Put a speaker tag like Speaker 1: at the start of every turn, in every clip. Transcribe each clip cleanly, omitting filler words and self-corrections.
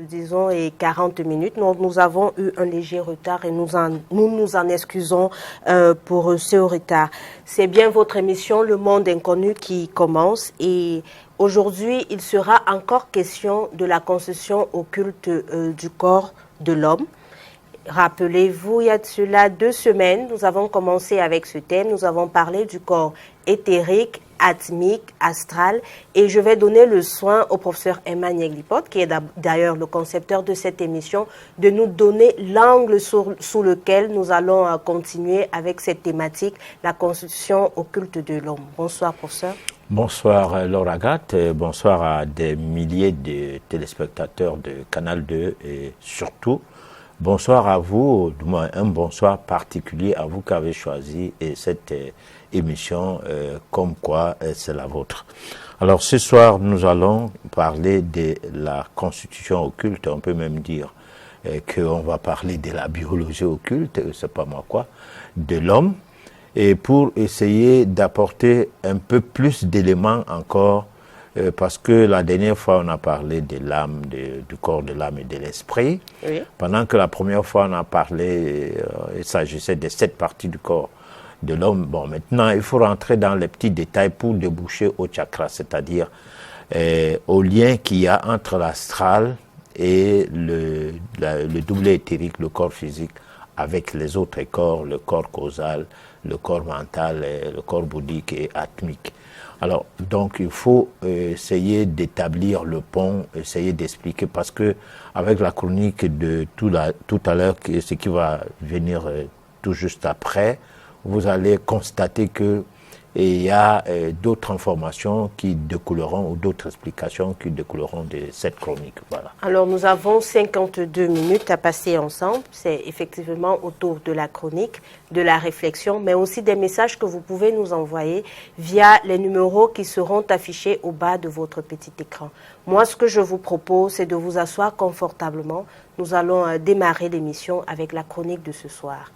Speaker 1: disons, et 40 minutes. Nous avons eu un léger retard et nous nous en excusons pour ce retard. C'est bien votre émission Le Monde Inconnu qui commence et aujourd'hui, il sera encore question de la constitution occulte du corps de l'homme. Rappelez-vous, il y a de cela 2 semaines, nous avons commencé avec ce thème. Nous avons parlé du corps éthérique, atmique, astral. Et je vais donner le soin au professeur Emmanuel Lipote, qui est d'ailleurs le concepteur de cette émission, de nous donner l'angle sous lequel nous allons continuer avec cette thématique, la constitution occulte de l'homme. Bonsoir, professeur.
Speaker 2: Bonsoir Laura Gatt, bonsoir à des milliers de téléspectateurs de Canal 2 et surtout bonsoir à vous, du moins un bonsoir particulier à vous qui avez choisi cette émission comme quoi c'est la vôtre. Alors ce soir nous allons parler de la constitution occulte, on peut même dire qu'on va parler de la biologie occulte, c'est pas moi quoi, de l'homme, et pour essayer d'apporter un peu plus d'éléments encore parce que la dernière fois, on a parlé de l'âme, du corps de l'âme et de l'esprit. Oui. Pendant que la première fois, on a parlé, il s'agissait de 7 parties du corps de l'homme. Bon, maintenant, il faut rentrer dans les petits détails pour déboucher au chakra, c'est-à-dire au lien qu'il y a entre l'astral et le doublet éthérique, le corps physique, avec les autres corps, le corps causal, le corps mental, le corps bouddhique et atmique. Alors, donc, il faut essayer d'établir le pont, essayer d'expliquer, parce que avec la chronique de tout à l'heure, ce qui va venir tout juste après, vous allez constater que il y a d'autres informations qui découleront ou d'autres explications qui découleront de cette chronique. Voilà.
Speaker 1: Alors, nous avons 52 minutes à passer ensemble. C'est effectivement autour de la chronique, de la réflexion, mais aussi des messages que vous pouvez nous envoyer via les numéros qui seront affichés au bas de votre petit écran. Moi, ce que je vous propose, c'est de vous asseoir confortablement. Nous allons démarrer l'émission avec la chronique de ce soir.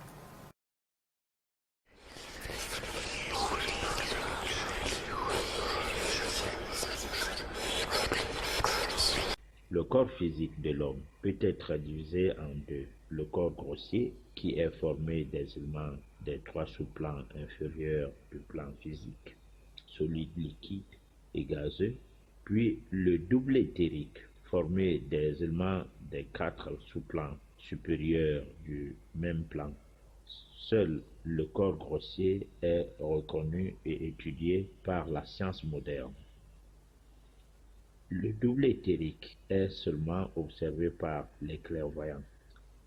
Speaker 2: Le corps physique de l'homme peut être divisé en 2. Le corps grossier, qui est formé des éléments des 3 sous-plans inférieurs du plan physique, solide, liquide et gazeux, puis le doublet éthérique, formé des éléments des 4 sous-plans supérieurs du même plan. Seul le corps grossier est reconnu et étudié par la science moderne. Le doublet éthérique est seulement observé par les clairvoyants.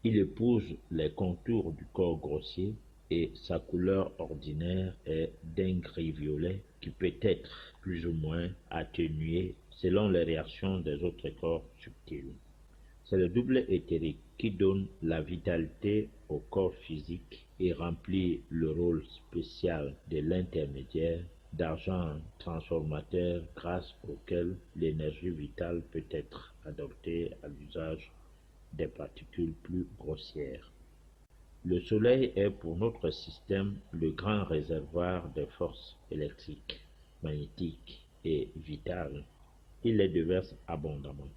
Speaker 2: Il épouse les contours du corps grossier et sa couleur ordinaire est d'un gris violet qui peut être plus ou moins atténué selon les réactions des autres corps subtils. C'est le doublet éthérique qui donne la vitalité au corps physique et remplit le rôle spécial de l'intermédiaire d'agent transformateur grâce auquel l'énergie vitale peut être adoptée à l'usage des particules plus grossières. Le Soleil est pour notre système le grand réservoir des forces électriques, magnétiques et vitales. Il les déverse abondamment.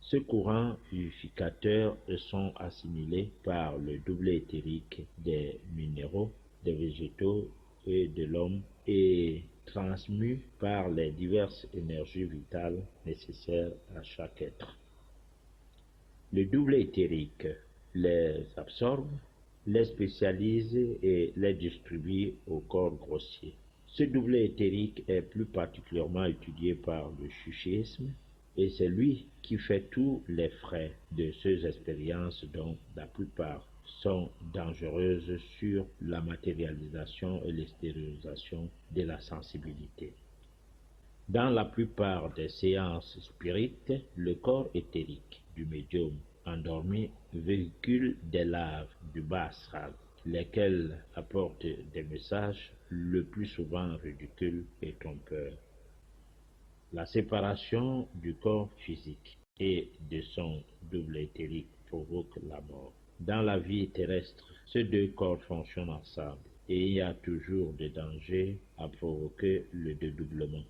Speaker 2: Ce courant vivificateur sont assimilés par le doublet éthérique des minéraux, des végétaux et de l'homme et transmus par les diverses énergies vitales nécessaires à chaque être. Le doublet éthérique les absorbe, les spécialise et les distribue au corps grossier. Ce doublet éthérique est plus particulièrement étudié par le chuchisme et c'est lui qui fait tous les frais de ces expériences dont la plupart sont dangereuses sur la matérialisation et l'extériorisation de la sensibilité. Dans la plupart des séances spirites, le corps éthérique du médium endormi véhicule des laves du bas astral, lesquelles apportent des messages le plus souvent ridicules et trompeurs. La séparation du corps physique et de son doublet éthérique provoque la mort. Dans la vie terrestre, ces 2 corps fonctionnent ensemble et il y a toujours des dangers à provoquer le dédoublement.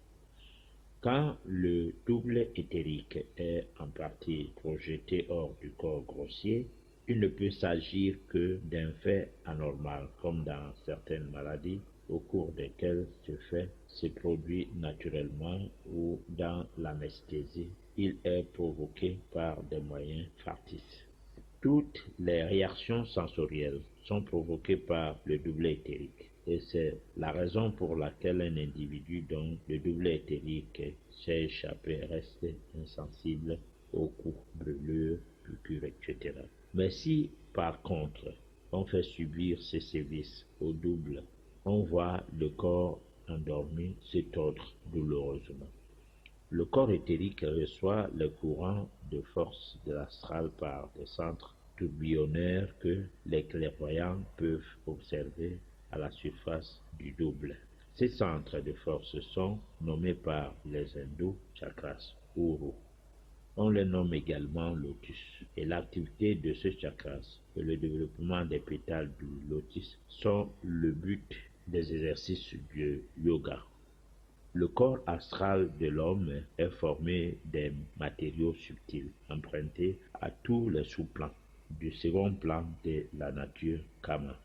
Speaker 2: Quand le double éthérique est en partie projeté hors du corps grossier, il ne peut s'agir que d'un fait anormal, comme dans certaines maladies au cours desquelles ce fait se produit naturellement ou dans l'anesthésie, il est provoqué par des moyens factices. Toutes les réactions sensorielles sont provoquées par le double éthérique. Et c'est la raison pour laquelle un individu dont le double éthérique s'est échappé reste insensible aux coups, brûlures, piqûres, etc. Mais si, par contre, on fait subir ces sévices au double, on voit le corps endormi se tordre douloureusement. Le corps éthérique reçoit le courant de force de l'astral par des centres tourbillonnaires que les clairvoyants peuvent observer à la surface du double. Ces centres de force sont nommés par les hindous chakras, Uru. On les nomme également lotus. Et l'activité de ce chakras et le développement des pétales du lotus sont le but des exercices du yoga. Le corps astral de l'homme est formé des matériaux subtils, empruntés à tous les sous-plans du second plan de la nature Kama.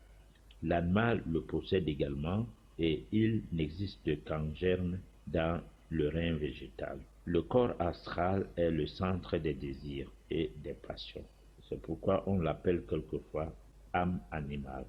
Speaker 2: L'animal le possède également et il n'existe qu'en germe dans le rein végétal. Le corps astral est le centre des désirs et des passions. C'est pourquoi on l'appelle quelquefois âme animale.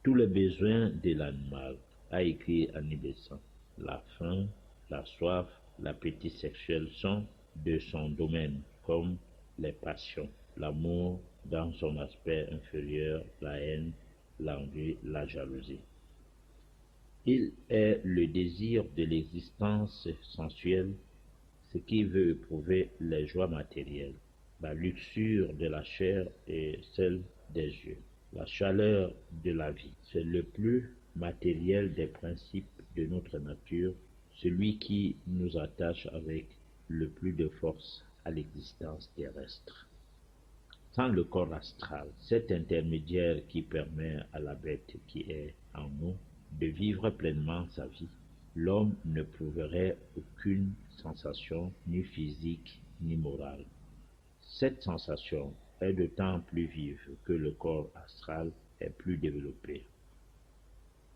Speaker 2: Tous les besoins de l'animal, a écrit Annie Besant, la faim, la soif, l'appétit sexuel sont de son domaine, comme les passions, l'amour dans son aspect inférieur, la haine, l'envie, la jalousie. Il est le désir de l'existence sensuelle, ce qui veut éprouver les joies matérielles, la luxure de la chair et celle des yeux, la chaleur de la vie. C'est le plus matériel des principes de notre nature, celui qui nous attache avec le plus de force à l'existence terrestre. Sans le corps astral, cet intermédiaire qui permet à la bête qui est en nous de vivre pleinement sa vie, l'homme n'éprouverait aucune sensation ni physique ni morale. Cette sensation est d'autant plus vive que le corps astral est plus développé.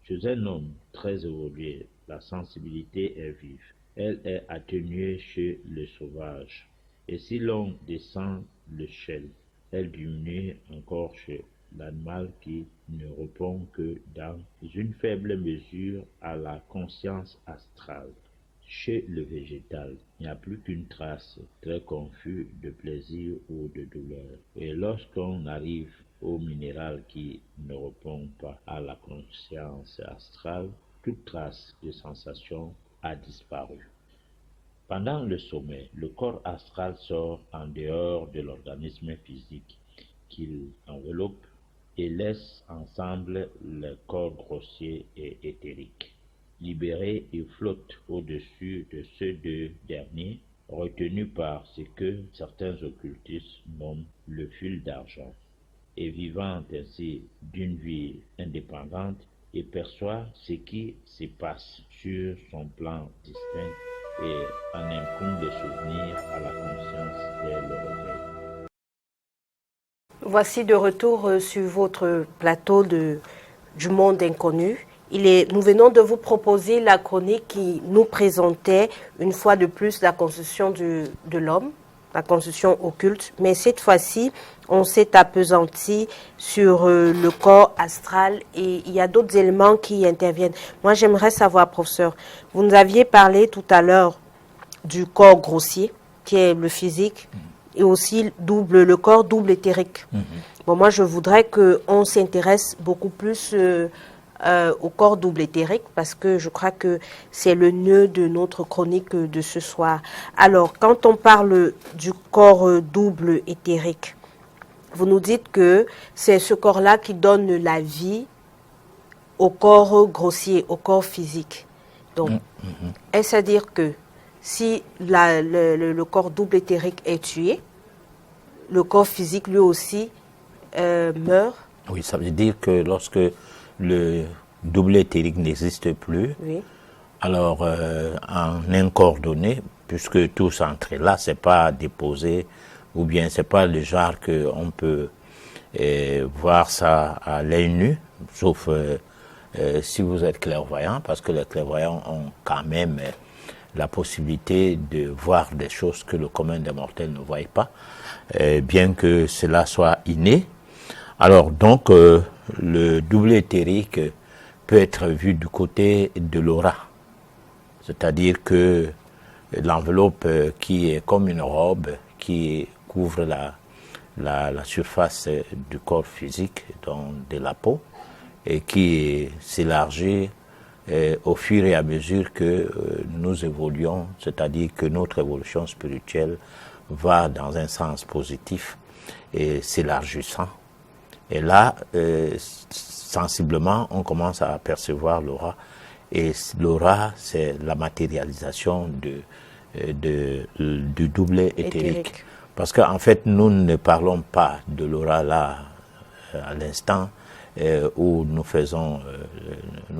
Speaker 2: Chez un homme très évolué, la sensibilité est vive. Elle est atténuée chez le sauvage. Et si l'on descend l'échelle, elle diminue encore chez l'animal qui ne répond que dans une faible mesure à la conscience astrale. Chez le végétal, il n'y a plus qu'une trace très confuse de plaisir ou de douleur. Et lorsqu'on arrive au minéral qui ne répond pas à la conscience astrale, toute trace de sensation a disparu. Pendant le sommeil, le corps astral sort en dehors de l'organisme physique qu'il enveloppe et laisse ensemble le corps grossier et éthérique. Libéré, il flotte au-dessus de ces deux derniers, retenus par ce que certains occultistes nomment le fil d'argent. Et vivant ainsi d'une vie indépendante, il perçoit ce qui se passe sur son plan distinct et en imprime des souvenirs à la conscience dès le réveil.
Speaker 1: Voici de retour sur votre plateau du monde inconnu. Nous venons de vous proposer la chronique qui nous présentait une fois de plus la constitution de l'homme, la constitution occulte, mais cette fois-ci, on s'est appesanti sur le corps astral et il y a d'autres éléments qui interviennent. Moi, j'aimerais savoir, professeur, vous nous aviez parlé tout à l'heure du corps grossier, qui est le physique, et aussi le corps double éthérique. Bon, moi, je voudrais qu'on s'intéresse beaucoup plus au corps double éthérique parce que je crois que c'est le nœud de notre chronique de ce soir. Alors, quand on parle du corps double éthérique, vous nous dites que c'est ce corps-là qui donne la vie au corps grossier, au corps physique. Donc, est-ce à dire que si le corps double éthérique est tué, le corps physique lui aussi meurt?
Speaker 3: Oui, ça veut dire que lorsque le double éthérique n'existe plus,
Speaker 1: oui,
Speaker 2: Alors, en incoordonné, puisque tout centré là, c'est pas déposé, ou bien c'est pas le genre qu'on peut voir ça à l'œil nu, sauf si vous êtes clairvoyant, parce que les clairvoyants ont quand même la possibilité de voir des choses que le commun des mortels ne voit pas, bien que cela soit inné. Alors donc, le double éthérique peut être vu du côté de l'aura, c'est-à-dire que l'enveloppe qui est comme une robe qui couvre la surface du corps physique, donc de la peau, et qui s'élargit au fur et à mesure que nous évoluons, c'est-à-dire que notre évolution spirituelle va dans un sens positif et s'élargissant. Et là, sensiblement, on commence à apercevoir l'aura. Et l'aura, c'est la matérialisation du doublet éthérique. Parce qu'en fait, nous ne parlons pas de l'aura là, à l'instant, où nous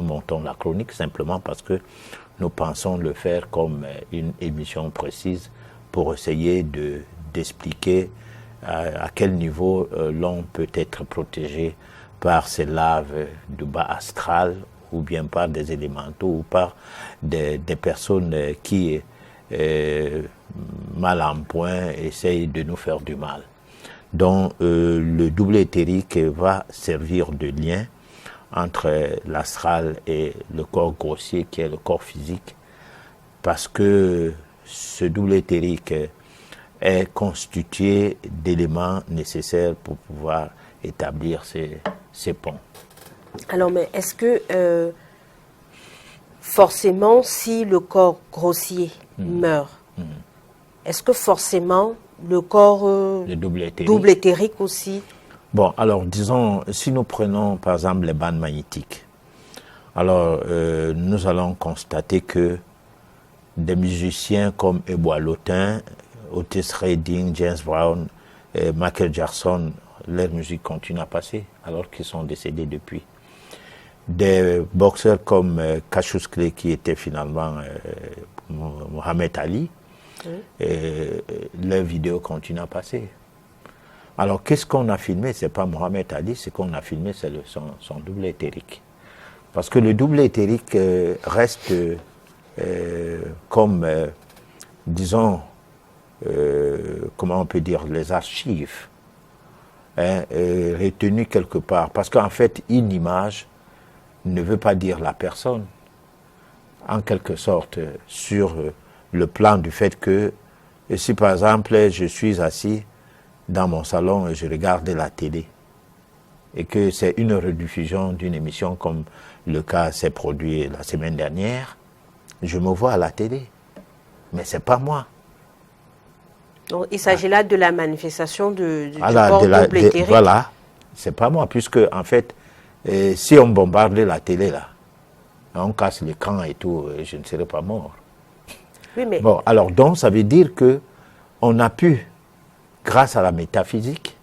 Speaker 2: montons la chronique, simplement parce que nous pensons le faire comme une émission précise pour essayer d'expliquer à quel niveau l'on peut être protégé par ces laves du bas astral, ou bien par des élémentaux, ou par des personnes qui, mal en point, essayent de nous faire du mal. Donc le double éthérique va servir de lien entre l'astral et le corps grossier qui est le corps physique, parce que ce double éthérique est constitué d'éléments nécessaires pour pouvoir établir ces ponts.
Speaker 1: Alors, mais est-ce que forcément, si le corps grossier meurt, est-ce que forcément le corps
Speaker 2: le
Speaker 1: double éthérique aussi?
Speaker 2: Bon, alors disons, si nous prenons par exemple les bandes magnétiques, alors nous allons constater que des musiciens comme Ebois Lotin, Otis Redding, James Brown, Michael Jackson, leur musique continue à passer alors qu'ils sont décédés depuis. Des boxeurs comme Cassius Clay, qui était finalement Mohamed Ali, leurs vidéos continuent à passer. Alors qu'est-ce qu'on a filmé? C'est pas Mohamed Ali, ce qu'on a filmé, c'est son double éthérique. Parce que le double éthérique reste comme, disons, comment on peut dire, les archives, retenues quelque part. Parce qu'en fait, une image ne veut pas dire la personne, en quelque sorte, sur le plan du fait que, si par exemple, je suis assis dans mon salon et je regarde la télé, et que c'est une rediffusion d'une émission comme le cas s'est produit la semaine dernière, je me vois à la télé, mais c'est pas moi.
Speaker 1: Donc, il s'agit là de la manifestation du corps double éthérique.
Speaker 2: Voilà, c'est pas moi, puisque en fait, si on bombardait la télé là, on casse l'écran et tout, je ne serais pas mort.
Speaker 1: Oui, mais...
Speaker 2: Bon, alors donc ça veut dire que on a pu, grâce à la métaphysique,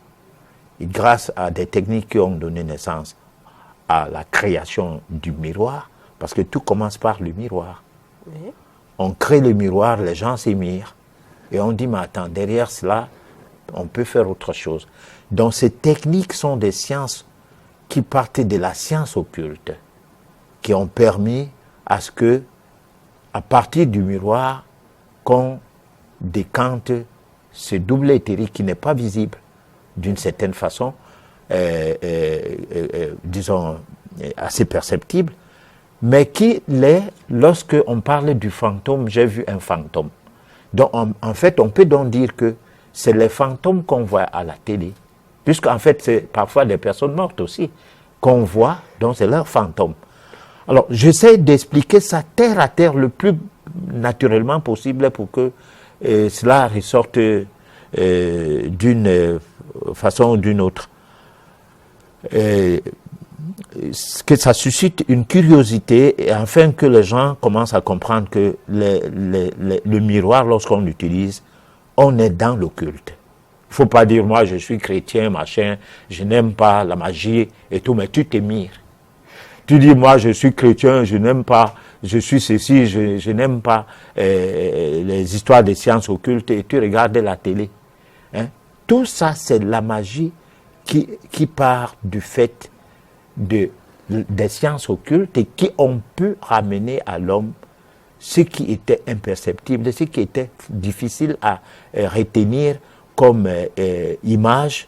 Speaker 2: et grâce à des techniques qui ont donné naissance à la création du miroir, parce que tout commence par le miroir. Oui. On crée le miroir, les gens s'émirent, et on dit, mais attends, derrière cela, on peut faire autre chose. Donc ces techniques sont des sciences qui partaient de la science occulte, qui ont permis à ce que, à partir du miroir, qu'on décante ce double éthérique qui n'est pas visible d'une certaine façon, disons, assez perceptible, mais qui l'est lorsque on parle du fantôme, j'ai vu un fantôme. Donc, en fait, on peut donc dire que c'est les fantômes qu'on voit à la télé, puisqu'en fait, c'est parfois des personnes mortes aussi qu'on voit, donc c'est leur fantôme. Alors, j'essaie d'expliquer ça terre à terre le plus naturellement possible pour que cela ressorte d'une façon ou d'une autre. Que ça suscite une curiosité et afin que les gens commencent à comprendre que le miroir, lorsqu'on l'utilise, on est dans l'occulte. Il ne faut pas dire, moi je suis chrétien, machin, je n'aime pas la magie et tout, mais tu t'émires.
Speaker 3: Tu dis, moi, je suis chrétien, je n'aime pas, je suis ceci, je n'aime pas les histoires des sciences occultes, et tu regardes la télé. Hein? Tout ça, c'est la magie qui part du fait des sciences occultes et qui ont pu ramener à l'homme ce qui était imperceptible, ce qui était difficile à retenir comme image,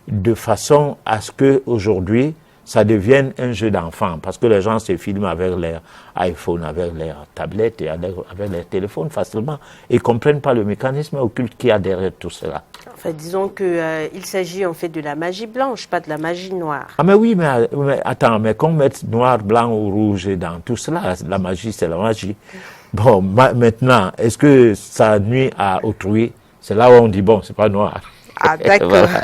Speaker 3: de façon à ce qu'aujourd'hui, ça devienne un jeu d'enfant, parce que les gens se filment avec leur iPhone, avec leur tablette et avec leur téléphone facilement, et ne comprennent pas le mécanisme occulte qu'il y a derrière tout cela.
Speaker 1: En fait, disons qu'il s'agit en fait de la magie blanche, pas de la magie noire.
Speaker 3: Ah mais oui, mais attends, mais qu'on mette noir, blanc ou rouge dans tout cela, la magie, c'est la magie. Bon, maintenant, est-ce que ça nuit à autrui? C'est là où on dit, bon, c'est pas noir.
Speaker 1: Ah, d'accord.
Speaker 3: Voilà.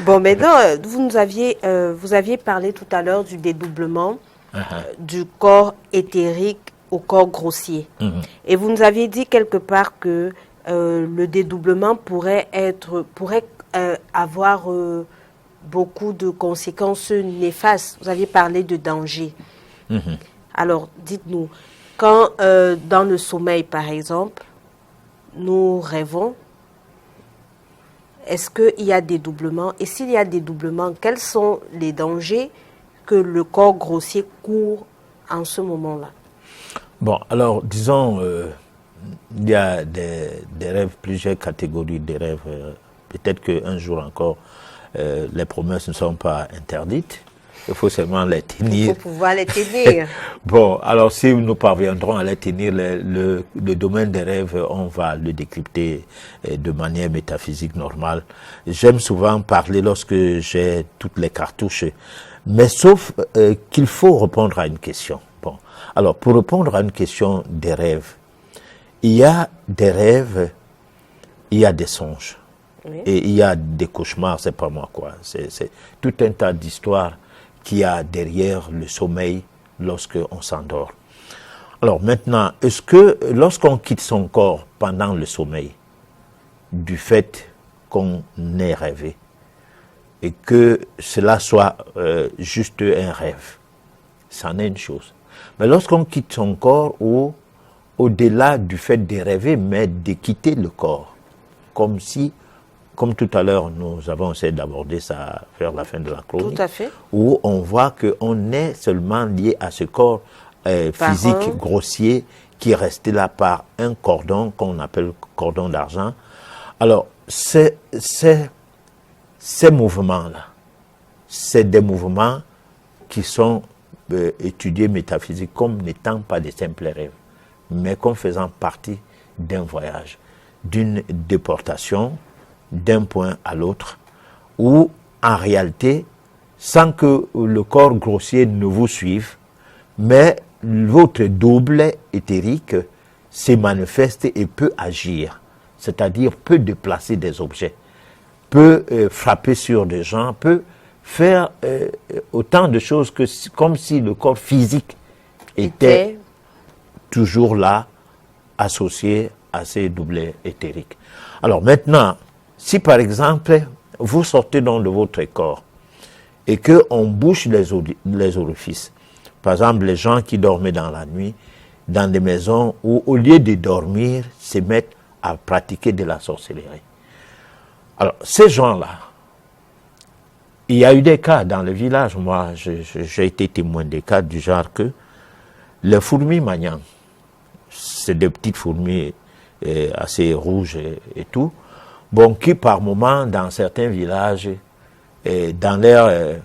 Speaker 1: Bon, maintenant, vous aviez parlé tout à l'heure du dédoublement du corps éthérique au corps grossier. Et vous nous aviez dit quelque part que le dédoublement pourrait avoir beaucoup de conséquences néfastes. Vous aviez parlé de danger. Alors, dites-nous, quand dans le sommeil, par exemple, nous rêvons, est-ce qu'il y a des doublements? Et s'il y a des doublements, quels sont les dangers que le corps grossier court en ce moment-là?
Speaker 3: Bon, alors, disons, il y a des rêves, plusieurs catégories de rêves. Peut-être qu'un jour encore, les promesses ne sont pas interdites. Il faut seulement les tenir.
Speaker 1: Il faut pouvoir les tenir.
Speaker 3: Bon, alors si nous parviendrons à les tenir, le domaine des rêves, on va le décrypter de manière métaphysique normale. J'aime souvent parler lorsque j'ai toutes les cartouches, mais sauf qu'il faut répondre à une question. Bon, alors pour répondre à une question des rêves, il y a des rêves, il y a des songes, oui. Et il y a des cauchemars, c'est pas moi quoi. C'est tout un tas d'histoires qu'il y a derrière le sommeil lorsqu'on s'endort. Alors maintenant, est-ce que lorsqu'on quitte son corps pendant le sommeil, du fait qu'on ait rêvé, et que cela soit juste un rêve, c'en est une chose. Mais lorsqu'on quitte son corps, ou au-delà du fait de rêver, mais de quitter le corps, comme tout à l'heure, nous avons essayé d'aborder ça vers la fin de la chronique,
Speaker 1: tout à fait.
Speaker 3: Où on voit qu'on est seulement lié à ce corps physique grossier qui est resté là par un cordon qu'on appelle cordon d'argent. Alors, ces mouvements-là, c'est des mouvements qui sont étudiés métaphysiques comme n'étant pas des simples rêves, mais comme faisant partie d'un voyage, d'une déportation, d'un point à l'autre, où en réalité, sans que le corps grossier ne vous suive, mais votre double éthérique se manifeste et peut agir, c'est-à-dire peut déplacer des objets, peut frapper sur des gens, peut faire autant de choses que comme si le corps physique était toujours là, associé à ces doublés éthériques. Alors maintenant, si par exemple, vous sortez donc de votre corps et qu'on bouche les orifices, par exemple les gens qui dormaient dans la nuit, dans des maisons où au lieu de dormir, se mettent à pratiquer de la sorcellerie. Alors ces gens-là, il y a eu des cas dans le village, moi j'ai été témoin des cas du genre que les fourmis maniants, c'est des petites fourmis assez rouges et tout, bon, qui par moment, dans certains villages, dans leurs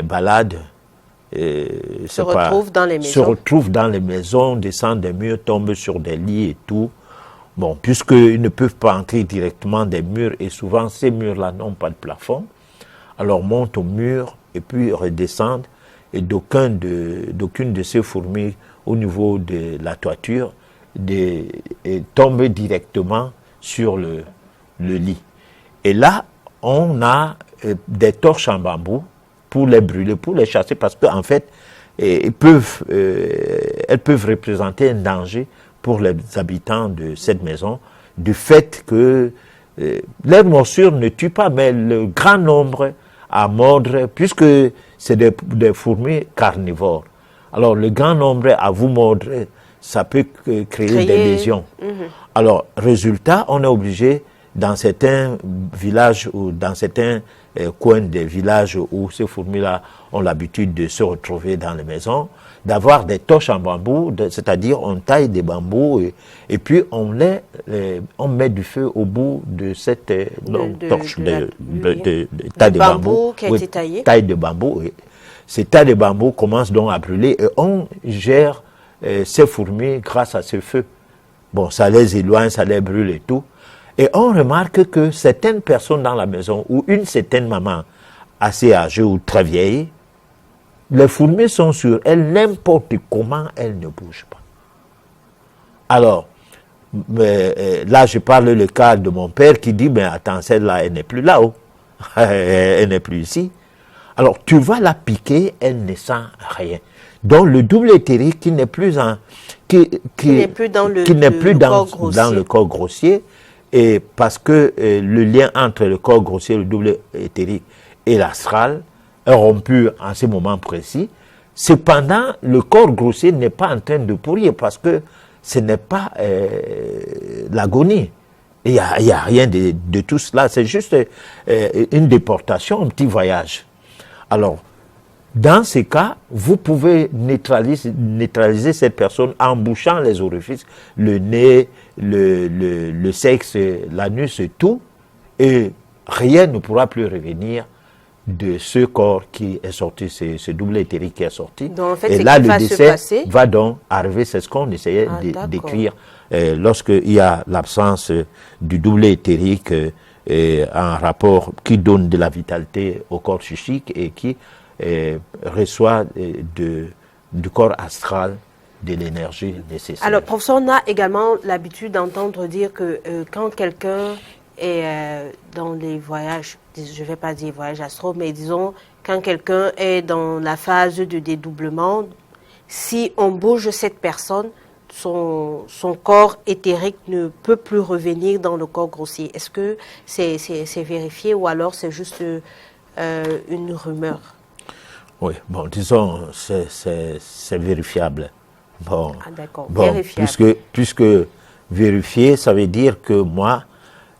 Speaker 3: balades,
Speaker 1: se retrouvent
Speaker 3: dans les maisons, descendent des murs, tombent sur des lits et tout. Bon, puisqu'ils ne peuvent pas entrer directement des murs, et souvent ces murs-là n'ont pas de plafond, alors montent au mur et puis redescendent, et d'aucune de ces fourmis au niveau de la toiture tombent directement sur le lit. Et là, on a des torches en bambou pour les brûler, pour les chasser, parce qu'en fait, elles peuvent représenter un danger pour les habitants de cette maison, du fait que les morsures ne tuent pas, mais le grand nombre à mordre, puisque c'est des fourmis carnivores. Alors, le grand nombre à vous mordre, ça peut créer des lésions. Alors, résultat, on est obligé, dans certains villages ou dans certains coins des villages où ces fourmis-là ont l'habitude de se retrouver dans les maisons, d'avoir des torches en bambou, c'est-à-dire on taille des bambous et puis on met du feu au bout de cette torche de taille de bambou
Speaker 1: qui a été taillé.
Speaker 3: Taille de bambou. Oui. Ces tailles de bambou commencent donc à brûler et on gère ces fourmis grâce à ce feu. Bon, ça les éloigne, ça les brûle et tout. Et on remarque que certaines personnes dans la maison, ou une certaine maman assez âgée ou très vieille, les fourmis sont sur elle, n'importe comment, elles ne bougent pas. Alors, là je parle le cas de mon père qui dit, mais attends, celle-là, elle n'est plus là-haut, elle n'est plus ici. Alors, tu vas la piquer, elle ne sent rien. Donc, le double éthérique qui n'est plus dans le corps grossier, et parce que le lien entre le corps grossier, le double éthérique et l'astral est rompu en ce moment précis. Cependant, le corps grossier n'est pas en train de pourrir parce que ce n'est pas l'agonie. Il n'y a rien de tout cela. C'est juste une déportation, un petit voyage. Alors, dans ces cas, vous pouvez neutraliser cette personne en bouchant les orifices, le nez, le sexe, l'anus et tout, et rien ne pourra plus revenir de ce corps qui est sorti, ce double éthérique qui est sorti.
Speaker 1: Donc, en fait,
Speaker 3: et là, le décès va donc arriver, c'est ce qu'on essayait d'écrire lorsqu'il y a l'absence du double éthérique en rapport qui donne de la vitalité au corps psychique et qui reçoit du corps astral de l'énergie nécessaire.
Speaker 1: Alors, professeur, on a également l'habitude d'entendre dire que quand quelqu'un est dans les voyages, je ne vais pas dire voyages astraux, mais disons, quand quelqu'un est dans la phase de dédoublement, si on bouge cette personne, son corps éthérique ne peut plus revenir dans le corps grossier. Est-ce que c'est vérifié ou alors c'est juste une rumeur?
Speaker 3: Oui, bon, disons, c'est vérifiable. Bon,
Speaker 1: d'accord,
Speaker 3: bon,
Speaker 1: vérifiable.
Speaker 3: Puisque vérifier, ça veut dire que moi,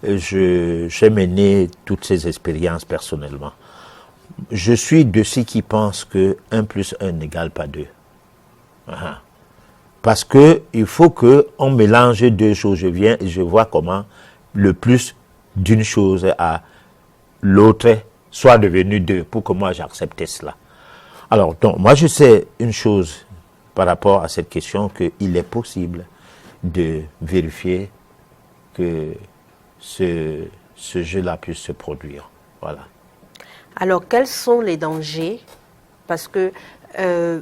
Speaker 3: j'ai mené toutes ces expériences personnellement. Je suis de ceux qui pensent que 1 plus 1 n'égale pas 2. Parce que il faut qu'on mélange deux choses. Je viens et je vois comment le plus d'une chose à l'autre soit devenu 2 pour que moi j'accepte cela. Alors, donc, moi je sais une chose par rapport à cette question, qu'il est possible de vérifier que ce jeu-là puisse se produire. Voilà.
Speaker 1: Alors, quels sont les dangers? Parce que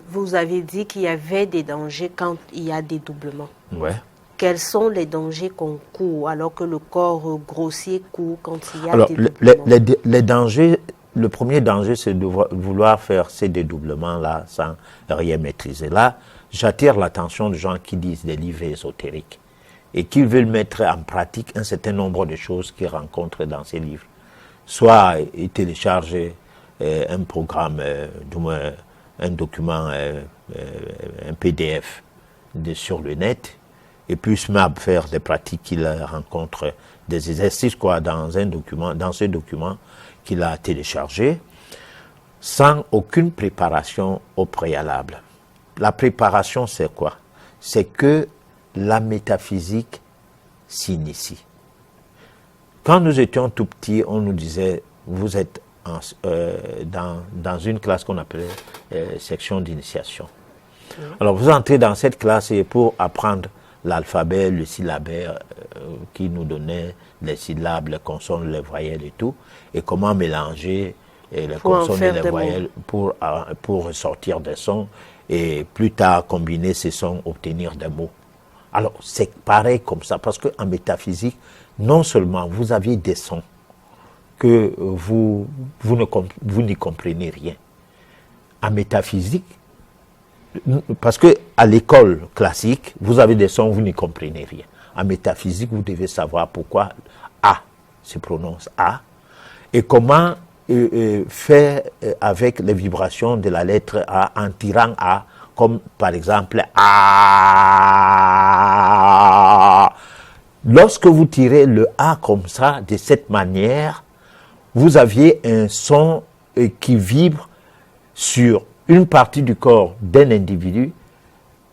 Speaker 1: vous avez dit qu'il y avait des dangers quand il y a des doublements.
Speaker 3: Ouais.
Speaker 1: Quels sont les dangers qu'on court alors que le corps grossier court quand il y a
Speaker 3: alors,
Speaker 1: des doublements?
Speaker 3: les dangers, le premier danger, c'est de vouloir faire ces dédoublements-là sans rien maîtriser. Là, j'attire l'attention des gens qui disent des livres ésotériques et qui veulent mettre en pratique un certain nombre de choses qu'ils rencontrent dans ces livres. Soit ils téléchargent un programme, du moins un document, un PDF sur le net, et puis se met à faire des pratiques qu'il rencontre, des exercices dans ce document qu'il a téléchargé, sans aucune préparation au préalable. La préparation, c'est quoi? C'est que la métaphysique s'initie. Quand nous étions tout petits, on nous disait, vous êtes dans une classe qu'on appelait section d'initiation. Alors vous entrez dans cette classe et pour apprendre l'alphabet, le syllabaire qui nous donnait les syllabes, les consonnes, les voyelles et tout, et comment mélanger les consonnes et les voyelles pour sortir des sons et plus tard combiner ces sons, obtenir des mots. Alors c'est pareil comme ça, parce qu'en métaphysique, non seulement vous aviez des sons que vous n'y comprenez rien. En métaphysique, parce que à l'école classique, vous avez des sons, vous n'y comprenez rien. En métaphysique, vous devez savoir pourquoi A se prononce A et comment faire avec les vibrations de la lettre A en tirant A, comme par exemple A. Lorsque vous tirez le A comme ça, de cette manière, vous aviez un son qui vibre sur une partie du corps d'un individu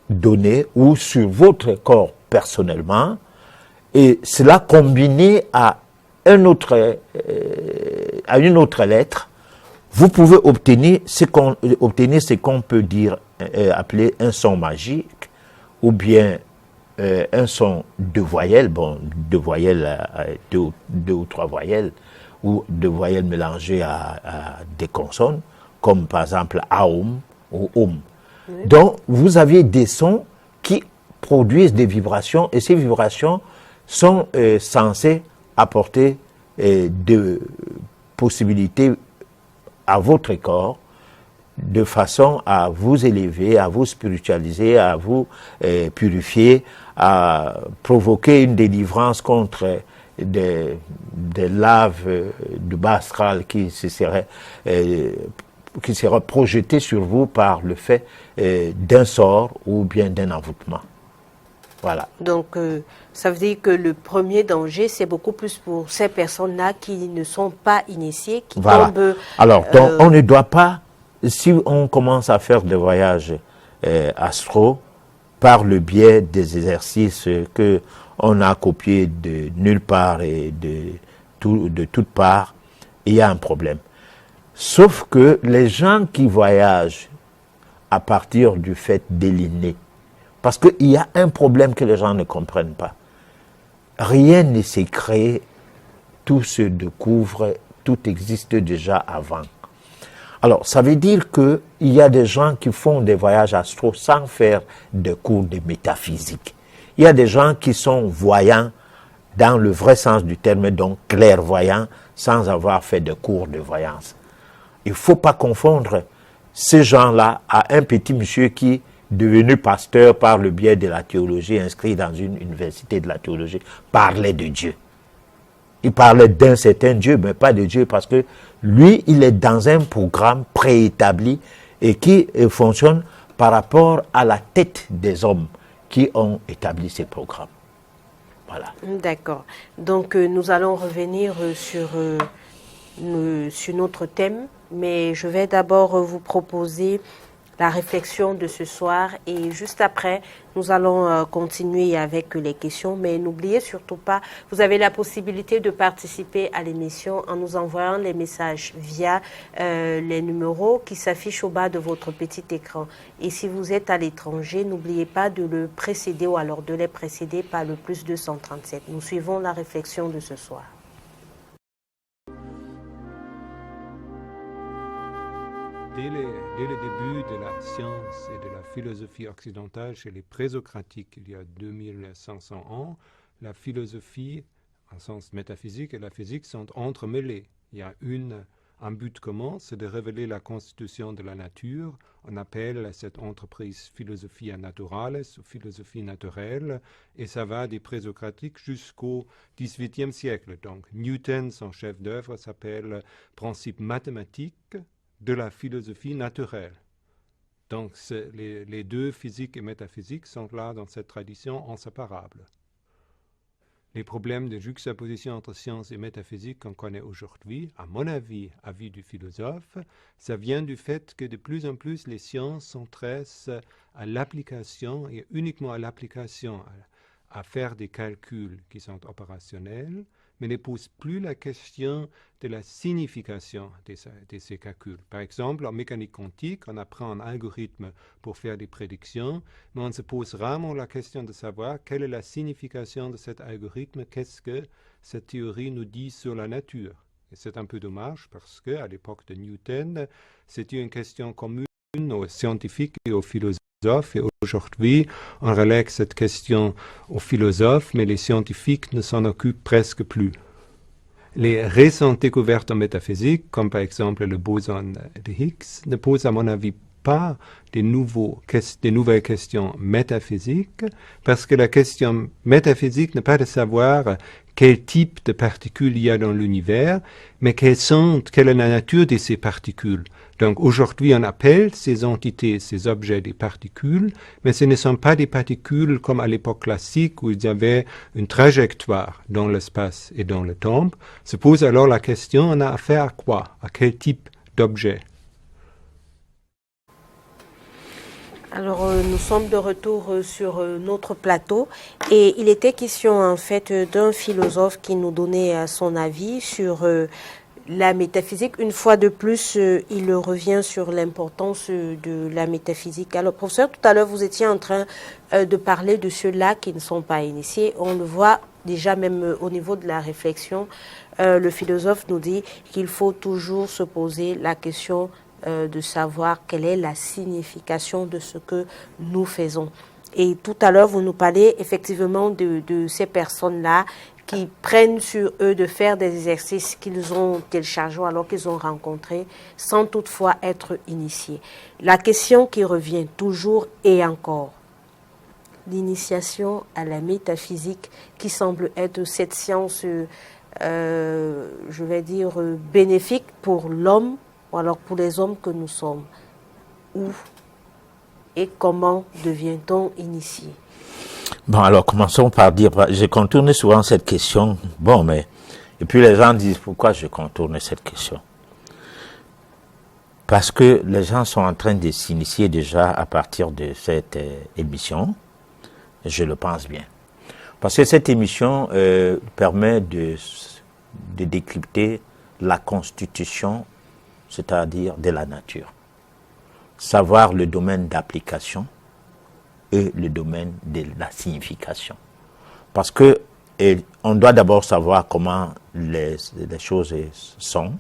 Speaker 3: donné ou sur votre corps personnellement, et cela combiné à une autre lettre, vous pouvez obtenir ce qu'on peut dire, appeler un son magique, ou bien un son de voyelles, bon, deux voyelles, deux ou trois voyelles, ou de voyelles mélangées à des consonnes, comme par exemple aum ou om. Oui. Donc, vous avez des sons qui produisent des vibrations, et ces vibrations sont censées apporter des possibilités à votre corps, de façon à vous élever, à vous spiritualiser, à vous purifier, à provoquer une délivrance contre des laves du bas astral qui seraient projetées sur vous par le fait d'un sort ou bien d'un envoûtement. Voilà.
Speaker 1: Donc, ça veut dire que le premier danger, c'est beaucoup plus pour ces personnes-là qui ne sont pas initiées, qui tombent...
Speaker 3: Alors, donc, on ne doit pas, si on commence à faire des voyages astro, par le biais des exercices que on a copiés de nulle part et de toutes parts, il y a un problème. Sauf que les gens qui voyagent à partir du fait de l'inné, parce qu'il y a un problème que les gens ne comprennent pas. Rien ne s'est créé, tout se découvre, tout existe déjà avant. Alors, ça veut dire qu'il y a des gens qui font des voyages astro sans faire de cours de métaphysique. Il y a des gens qui sont voyants dans le vrai sens du terme, donc clairvoyants, sans avoir fait de cours de voyance. Il ne faut pas confondre ces gens-là à un petit monsieur qui, devenu pasteur par le biais de la théologie, inscrit dans une université de la théologie, parlait de Dieu. Il parlait d'un certain Dieu, mais pas de Dieu, parce que lui, il est dans un programme préétabli et qui fonctionne par rapport à la tête des hommes qui ont établi ces programmes. Voilà.
Speaker 1: D'accord. Donc, nous allons revenir sur notre thème, mais je vais d'abord vous proposer la réflexion de ce soir et juste après, nous allons continuer avec les questions. Mais n'oubliez surtout pas, vous avez la possibilité de participer à l'émission en nous envoyant les messages via les numéros qui s'affichent au bas de votre petit écran. Et si vous êtes à l'étranger, n'oubliez pas de le précéder ou alors de les précéder par le plus 237. Nous suivons la réflexion de ce soir.
Speaker 4: Dès le début de la science et de la philosophie occidentale chez les présocratiques, il y a 2500 ans, la philosophie, en sens métaphysique, et la physique sont entremêlées. Il y a un but commun, c'est de révéler la constitution de la nature. On appelle cette entreprise philosophia naturalis ou philosophie naturelle, et ça va des présocratiques jusqu'au XVIIIe siècle. Donc Newton, son chef d'œuvre, s'appelle Principe mathématique de la philosophie naturelle. Donc les deux, physique et métaphysique, sont là dans cette tradition inséparables. Les problèmes de juxtaposition entre science et métaphysique qu'on connaît aujourd'hui, à mon avis du philosophe, ça vient du fait que de plus en plus les sciences s'intéressent à l'application et uniquement à l'application, à faire des calculs qui sont opérationnels, mais ne pose plus la question de la signification de ces calculs. Par exemple, en mécanique quantique, on apprend un algorithme pour faire des prédictions, mais on se pose rarement la question de savoir quelle est la signification de cet algorithme, qu'est-ce que cette théorie nous dit sur la nature. Et c'est un peu dommage parce qu'à l'époque de Newton, c'était une question commune aux scientifiques et aux philosophes. Et aujourd'hui, on relègue cette question aux philosophes, mais les scientifiques ne s'en occupent presque plus. Les récentes découvertes en métaphysique, comme par exemple le boson de Higgs, ne posent à mon avis pas des nouvelles questions métaphysiques, parce que la question métaphysique n'est pas de savoir quel type de particules il y a dans l'univers, mais quelle est la nature de ces particules. Donc aujourd'hui, on appelle ces entités, ces objets des particules, mais ce ne sont pas des particules comme à l'époque classique où il y avait une trajectoire dans l'espace et dans le temps. Se pose alors la question, on a affaire à quoi? À quel type d'objet?
Speaker 1: Alors, nous sommes de retour sur notre plateau et il était question en fait d'un philosophe qui nous donnait son avis sur la métaphysique. Une fois de plus, il revient sur l'importance de la métaphysique. Alors, professeur, tout à l'heure, vous étiez en train de parler de ceux-là qui ne sont pas initiés. On le voit déjà même au niveau de la réflexion. Le philosophe nous dit qu'il faut toujours se poser la question de savoir quelle est la signification de ce que nous faisons. Et tout à l'heure, vous nous parlez effectivement de ces personnes-là qui prennent sur eux de faire des exercices qu'ils ont téléchargés alors qu'ils ont rencontrés sans toutefois être initiés. La question qui revient toujours et encore, l'initiation à la métaphysique qui semble être cette science, je vais dire, bénéfique pour l'homme, ou alors pour les hommes que nous sommes. Où et comment devient-on initié?
Speaker 3: Bon, alors commençons par dire, j'ai contourné souvent cette question, et puis les gens disent, pourquoi je contourne cette question? Parce que les gens sont en train de s'initier déjà à partir de cette émission, je le pense bien. Parce que cette émission permet de décrypter la constitution, c'est-à-dire de la nature. Savoir le domaine d'application et le domaine de la signification. Parce que on doit d'abord savoir comment les choses sont,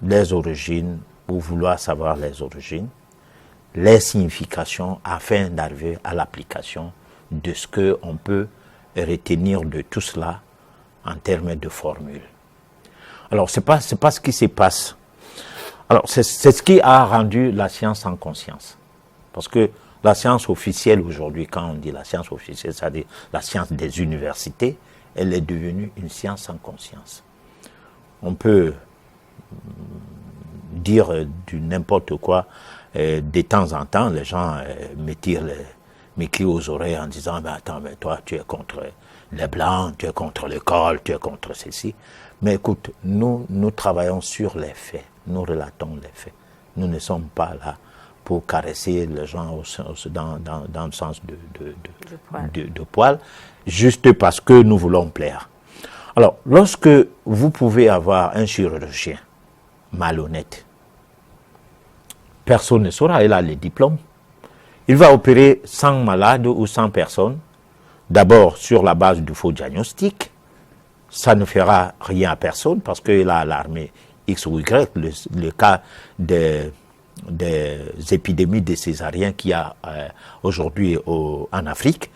Speaker 3: les origines, ou vouloir savoir les origines, les significations, afin d'arriver à l'application de ce qu'on peut retenir de tout cela en termes de formules. Alors, c'est pas ce qui se passe. Alors, c'est ce qui a rendu la science en conscience. Parce que la science officielle aujourd'hui, quand on dit la science officielle, c'est-à-dire la science des universités, elle est devenue une science en conscience. On peut dire du n'importe quoi, de temps en temps, les gens m'écrivent aux oreilles en disant « mais attends, mais toi, tu es contre les Blancs, tu es contre l'école, tu es contre ceci ». Mais écoute, nous travaillons sur les faits, nous relatons les faits. Nous ne sommes pas là pour caresser les gens dans le sens de poil, juste parce que nous voulons plaire. Alors, lorsque vous pouvez avoir un chirurgien malhonnête, personne ne saura, il a les diplômes. Il va opérer 100 malades ou 100 personnes, d'abord sur la base du faux diagnostic. Ça ne fera rien à personne parce qu'il a alarmé X ou Y, le cas des épidémies de césariens qu'il y a aujourd'hui en Afrique.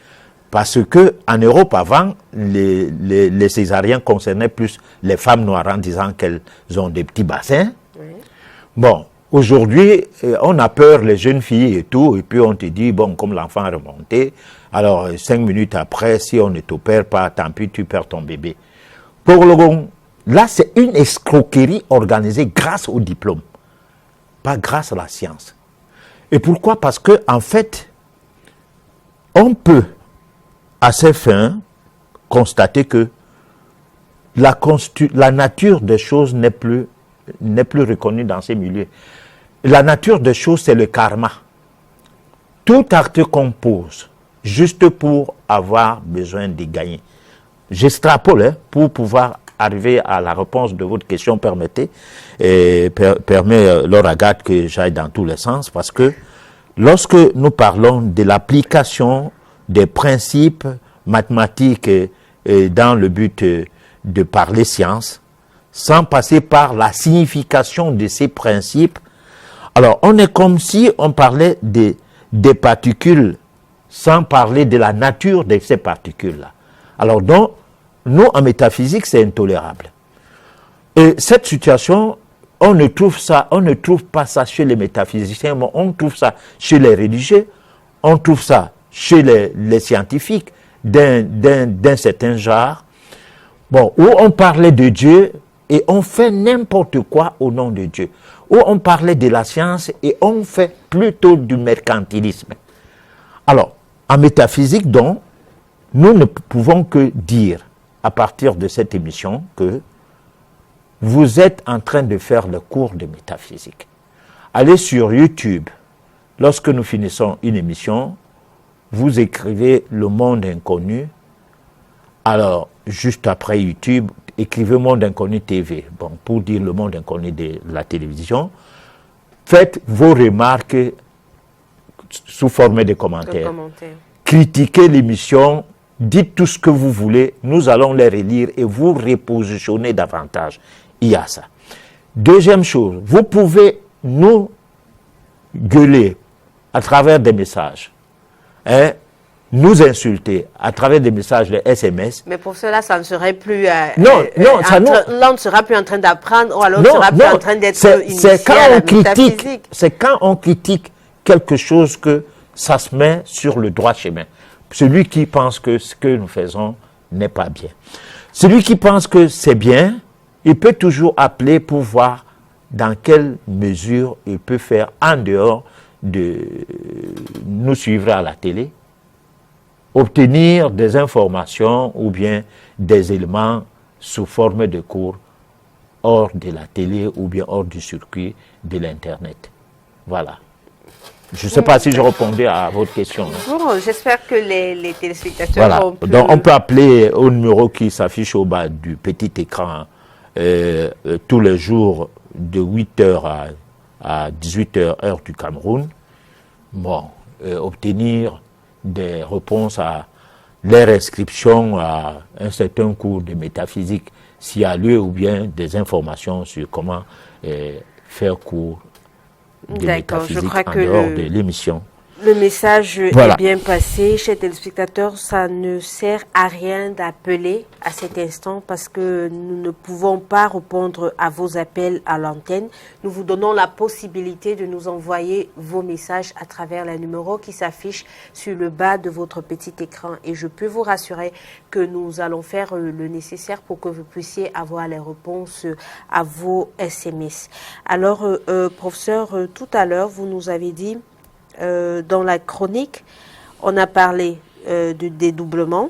Speaker 3: Parce que en Europe avant, les césariens concernaient plus les femmes noires en disant qu'elles ont des petits bassins. Oui. Bon, aujourd'hui, on a peur, les jeunes filles et tout, et puis on te dit, bon, comme l'enfant est remonté, alors 5 minutes après, si on ne t'opère pas, tant pis, tu perds ton bébé. Pour le moment, là, c'est une escroquerie organisée grâce au diplôme, pas grâce à la science. Et pourquoi? Parce que, en fait, on peut, à ces fins, constater que la nature des choses n'est plus reconnue dans ces milieux. La nature des choses, c'est le karma. Tout acte qu'on pose, juste pour avoir besoin de gagner. J'extrapole pour pouvoir arriver à la réponse de votre question, permettez, et permet Laure Agathe que j'aille dans tous les sens, parce que lorsque nous parlons de l'application des principes mathématiques dans le but de parler science, sans passer par la signification de ces principes, alors on est comme si on parlait des particules sans parler de la nature de ces particules-là. Alors donc, nous, en métaphysique, c'est intolérable. Et cette situation, on ne trouve pas ça chez les métaphysiciens, mais on trouve ça chez les religieux, on trouve ça chez les scientifiques. d'un certain genre, bon, où on parlait de Dieu et on fait n'importe quoi au nom de Dieu, où on parlait de la science et on fait plutôt du mercantilisme. Alors, en métaphysique, donc, nous ne pouvons que dire, à partir de cette émission, que vous êtes en train de faire le cours de métaphysique. Allez sur YouTube. Lorsque nous finissons une émission, vous écrivez Le Monde Inconnu. Alors, juste après YouTube, écrivez Monde Inconnu TV. Bon, pour dire Le Monde Inconnu de la télévision. Faites vos remarques sous forme de commentaires. Critiquez l'émission. Dites tout ce que vous voulez, nous allons les relire et vous repositionner davantage. Il y a ça. Deuxième chose, vous pouvez nous gueuler à travers des messages, hein, nous insulter à travers des messages de SMS.
Speaker 1: Mais pour cela, ça ne serait plus...
Speaker 3: non,
Speaker 1: l'on ne sera plus en train d'apprendre, ou alors on ne sera plus en train d'être initié à la métaphysique.
Speaker 3: C'est quand on critique quelque chose que ça se met sur le droit chemin. Celui qui pense que ce que nous faisons n'est pas bien. Celui qui pense que c'est bien, il peut toujours appeler pour voir dans quelle mesure il peut faire en dehors de nous suivre à la télé, obtenir des informations ou bien des éléments sous forme de cours hors de la télé ou bien hors du circuit de l'Internet. Voilà. Je ne sais pas si je répondais à votre question.
Speaker 1: Bon, j'espère que les téléspectateurs
Speaker 3: voilà.
Speaker 1: ont pu...
Speaker 3: Donc, on peut appeler au numéro qui s'affiche au bas du petit écran tous les jours de 8h à 18h heure du Cameroun. Bon, obtenir des réponses à leur inscription à un certain cours de métaphysique s'il y a lieu, ou bien des informations sur comment faire cours de métaphysique
Speaker 1: je crois
Speaker 3: en
Speaker 1: que
Speaker 3: dehors de l'émission.
Speaker 1: Le message
Speaker 3: Voilà.
Speaker 1: est bien passé. Chers téléspectateurs, ça ne sert à rien d'appeler à cet instant parce que nous ne pouvons pas répondre à vos appels à l'antenne. Nous vous donnons la possibilité de nous envoyer vos messages à travers les numéros qui s'affichent sur le bas de votre petit écran. Et je peux vous rassurer que nous allons faire le nécessaire pour que vous puissiez avoir les réponses à vos SMS. Alors, professeur, tout à l'heure, vous nous avez dit... dans la chronique, on a parlé du dédoublement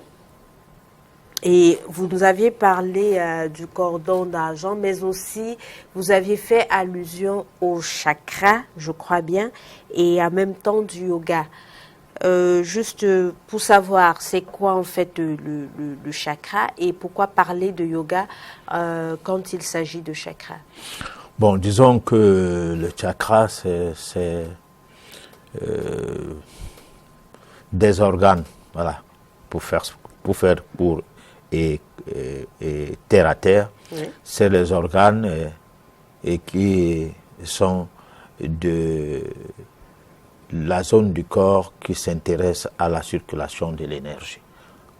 Speaker 1: et vous nous aviez parlé du cordon d'argent, mais aussi vous aviez fait allusion au chakra, je crois bien, et en même temps du yoga. Juste pour savoir, c'est quoi en fait le chakra et pourquoi parler de yoga quand il s'agit de chakra?
Speaker 3: Bon, disons que le chakra, c'est des organes, voilà, pour faire et terre à terre, oui. C'est les organes et qui sont de la zone du corps qui s'intéresse à la circulation de l'énergie,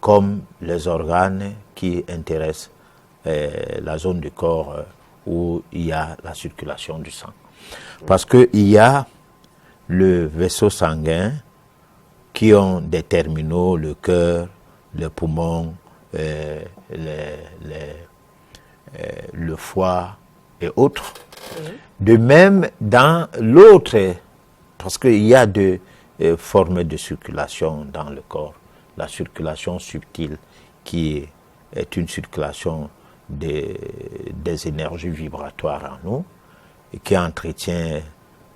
Speaker 3: comme les organes qui intéressent la zone du corps où il y a la circulation du sang. Parce qu'il y a le vaisseau sanguin qui ont des terminaux, le cœur, le poumon, le foie et autres. Oui. De même, dans l'autre, parce qu'il y a deux formes de circulation dans le corps. La circulation subtile qui est une circulation des énergies vibratoires en nous et qui entretient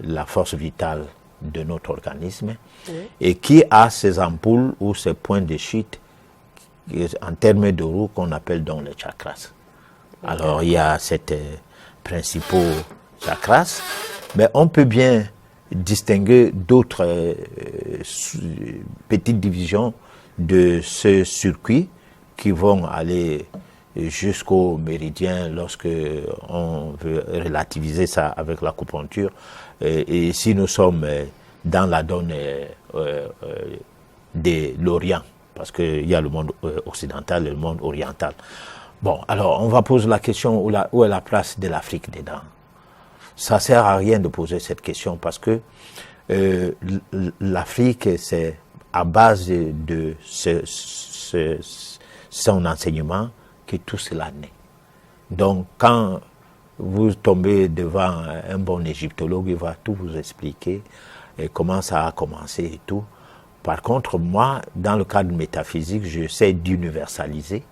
Speaker 3: la force vitale de notre organisme, oui. Et qui a ces ampoules ou ces points de chute en termes de roue qu'on appelle donc les chakras. Okay. Alors il y a ces principaux chakras, mais on peut bien distinguer d'autres petites divisions de ce circuit qui vont aller jusqu'au méridien lorsque on veut relativiser ça avec l'acupuncture. Et ici, nous sommes dans la zone de l'Orient, parce qu'il y a le monde occidental et le monde oriental. Bon, alors, on va poser la question où est la place de l'Afrique dedans. Ça ne sert à rien de poser cette question, parce que l'Afrique, c'est à base de son enseignement que tout cela naît. Donc, quand vous tombez devant un bon égyptologue, il va tout vous expliquer et comment ça a commencé et tout. Par contre, moi, dans le cadre métaphysique, j'essaie d'universaliser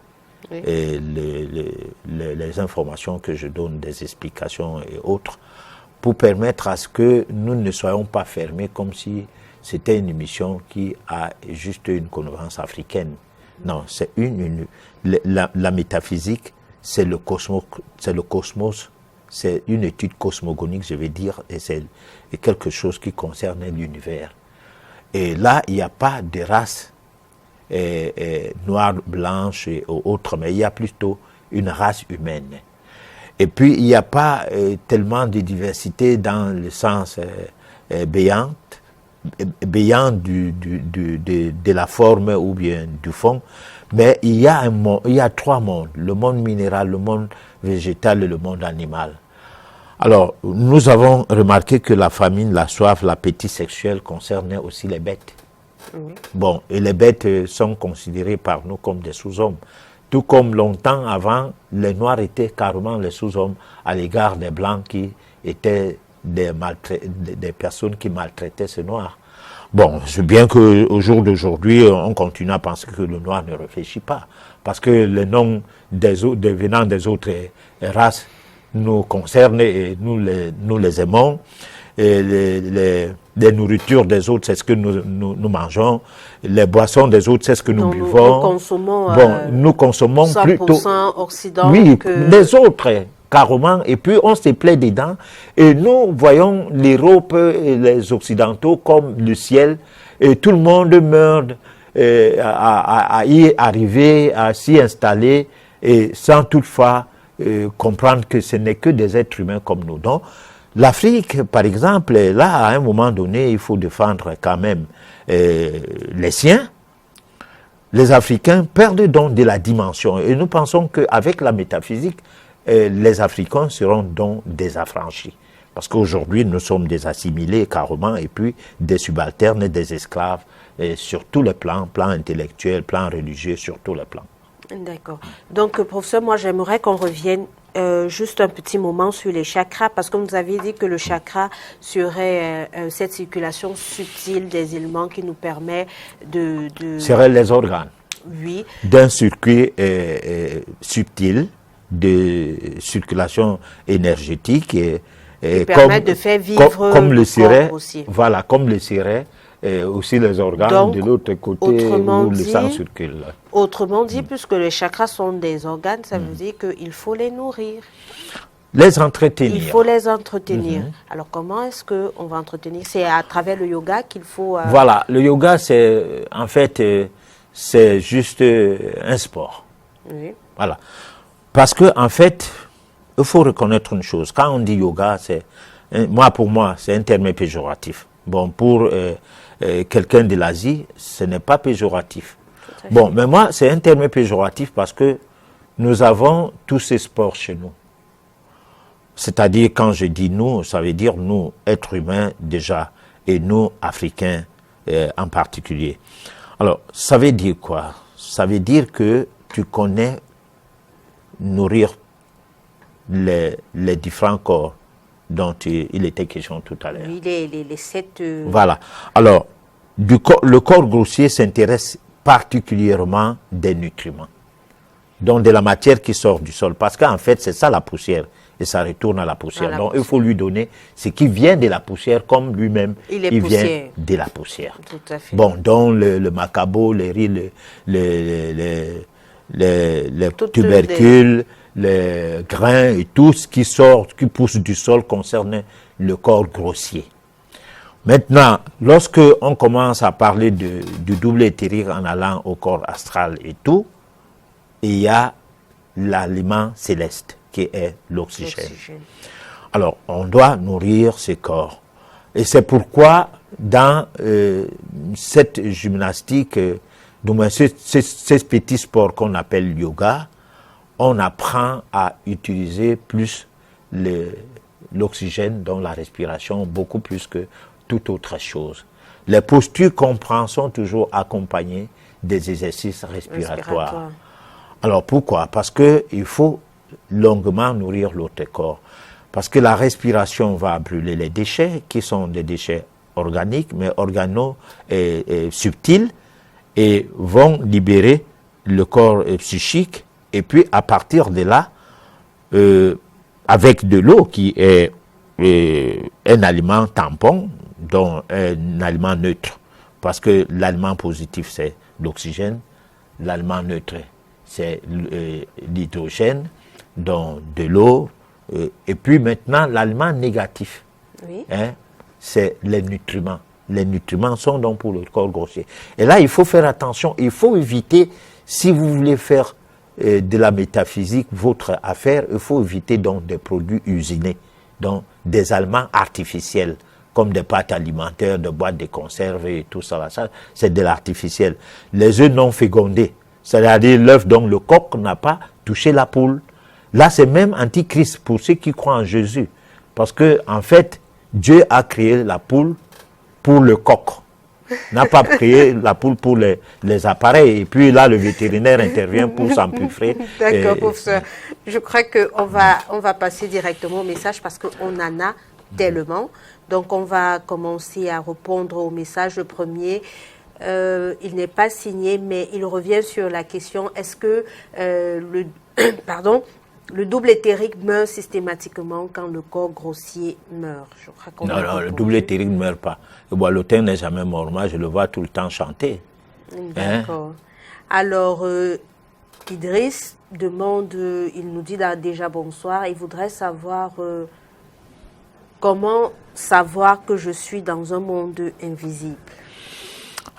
Speaker 3: les informations que je donne, des explications et autres, pour permettre à ce que nous ne soyons pas fermés comme si c'était une émission qui a juste une connivence africaine. Non, c'est la métaphysique, c'est le cosmos, c'est une étude cosmogonique, je vais dire, et c'est quelque chose qui concerne l'univers. Et là, il n'y a pas de race noire, blanche et autres, mais il y a plutôt une race humaine. Et puis, il n'y a pas tellement de diversité dans le sens béant de la forme ou bien du fond, mais il y a trois mondes, le monde minéral, le monde végétal et le monde animal. Alors, nous avons remarqué que la famine, la soif, l'appétit sexuel concernaient aussi les bêtes. Oui. Bon, et les bêtes sont considérées par nous comme des sous-hommes. Tout comme longtemps avant, les Noirs étaient carrément les sous-hommes à l'égard des Blancs qui étaient des personnes qui maltraitaient ces Noirs. Bon, c'est bien qu'au jour d'aujourd'hui, on continue à penser que le Noir ne réfléchit pas. Parce que les noms venant des autres races nous concernent et nous les aimons. Et les nourritures des autres, c'est ce que nous mangeons. Les boissons des autres, c'est ce que nous buvons. Nous consommons 100%
Speaker 1: plutôt Occident
Speaker 3: les autres, carrément. Et puis, on se plaît dedans. Et nous voyons l'Europe et les Occidentaux comme le ciel. Et tout le monde meurt à y arriver, à s'y installer, et sans toutefois comprendre que ce n'est que des êtres humains comme nous. Donc, l'Afrique, par exemple, là, à un moment donné, il faut défendre quand même les siens. Les Africains perdent donc de la dimension. Et nous pensons qu'avec la métaphysique, les Africains seront donc des affranchis. Parce qu'aujourd'hui, nous sommes des assimilés carrément, et puis des subalternes et des esclaves, sur tous les plans, plan intellectuel, plan religieux, sur tous les plans.
Speaker 1: D'accord. Donc, professeur, moi, j'aimerais qu'on revienne juste un petit moment sur les chakras, parce que vous nous aviez dit que le chakra serait cette circulation subtile des éléments qui nous permet de...
Speaker 3: Seraient les organes.
Speaker 1: Oui.
Speaker 3: D'un circuit subtil de circulation énergétique et
Speaker 1: permet de faire vivre
Speaker 3: comme le siret,
Speaker 1: aussi.
Speaker 3: Voilà, comme le siret. Et aussi les organes. Donc, de l'autre côté où le sang circule.
Speaker 1: Autrement dit, puisque les chakras sont des organes, ça veut dire qu'il faut les nourrir.
Speaker 3: Les entretenir.
Speaker 1: Il faut les entretenir. Alors comment est-ce qu'on va entretenir? C'est à travers le yoga qu'il faut...
Speaker 3: Voilà, le yoga, c'est en fait, c'est juste un sport.
Speaker 1: Oui.
Speaker 3: Voilà. Parce que en fait, il faut reconnaître une chose. Quand on dit yoga, pour moi, c'est un terme péjoratif. Bon, pour quelqu'un de l'Asie, ce n'est pas péjoratif. Bon, mais moi, c'est un terme péjoratif parce que nous avons tous ces sports chez nous. C'est-à-dire, quand je dis nous, ça veut dire nous, êtres humains déjà, et nous, Africains en particulier. Alors, ça veut dire quoi? Ça veut dire que tu connais nourrir les différents corps dont il était question tout à l'heure.
Speaker 1: Oui, les 7...
Speaker 3: Voilà. Alors, le corps grossier s'intéresse particulièrement des nutriments, donc de la matière qui sort du sol, parce qu'en fait, c'est ça la poussière, et ça retourne à la poussière. Donc, il faut lui donner ce qui vient de la poussière, comme lui-même, il vient de la poussière.
Speaker 1: Tout à fait.
Speaker 3: Bon, donc le macabo, les riz, les tubercules, les grains et tout ce qui sort, qui pousse du sol concerne le corps grossier. Maintenant, lorsque on commence à parler du double éthérique en allant au corps astral et tout, il y a l'aliment céleste qui est l'oxygène. Alors, on doit nourrir ces corps. Et c'est pourquoi dans cette gymnastique, ces petits sports qu'on appelle yoga, on apprend à utiliser plus l'oxygène dans la respiration, beaucoup plus que toute autre chose. Les postures qu'on prend sont toujours accompagnées des exercices respiratoires. Alors pourquoi? Parce qu'il faut longuement nourrir l'autre corps. Parce que la respiration va brûler les déchets, qui sont des déchets organiques, mais organo et subtils, et vont libérer le corps psychique. Et puis à partir de là, avec de l'eau qui est un aliment tampon, donc un aliment neutre, parce que l'aliment positif c'est l'oxygène, l'aliment neutre c'est l'hydrogène, donc de l'eau, et puis maintenant l'aliment négatif,
Speaker 1: oui.
Speaker 3: C'est les nutriments. Les nutriments sont donc pour le corps grossier. Et là il faut faire attention, il faut éviter, si vous voulez faire de la métaphysique votre affaire, il faut éviter donc des produits usinés, donc des aliments artificiels, comme des pâtes alimentaires, des boîtes de conserve et tout ça, c'est de l'artificiel. Les œufs non fécondés, c'est-à-dire l'œuf dont le coq n'a pas touché la poule. Là, c'est même antichrist pour ceux qui croient en Jésus. Parce que, en fait, Dieu a créé la poule pour le coq. N'a pas créé la poule pour les appareils. Et puis là, le vétérinaire intervient pour s'empiffrer.
Speaker 1: D'accord, professeur. Je crois qu'on va passer directement au message parce qu'on en a tellement. Donc, on va commencer à répondre au message. Le premier, il n'est pas signé, mais il revient sur la question, est-ce que le double éthérique meurt systématiquement quand le corps grossier meurt? Je crois qu'on
Speaker 3: non, le double éthérique ne meurt pas. Le boileautin n'est jamais mort. Moi, je le vois tout le temps chanter.
Speaker 1: D'accord. Alors, Idriss demande, il nous dit déjà bonsoir, il voudrait savoir comment savoir que je suis dans un monde invisible.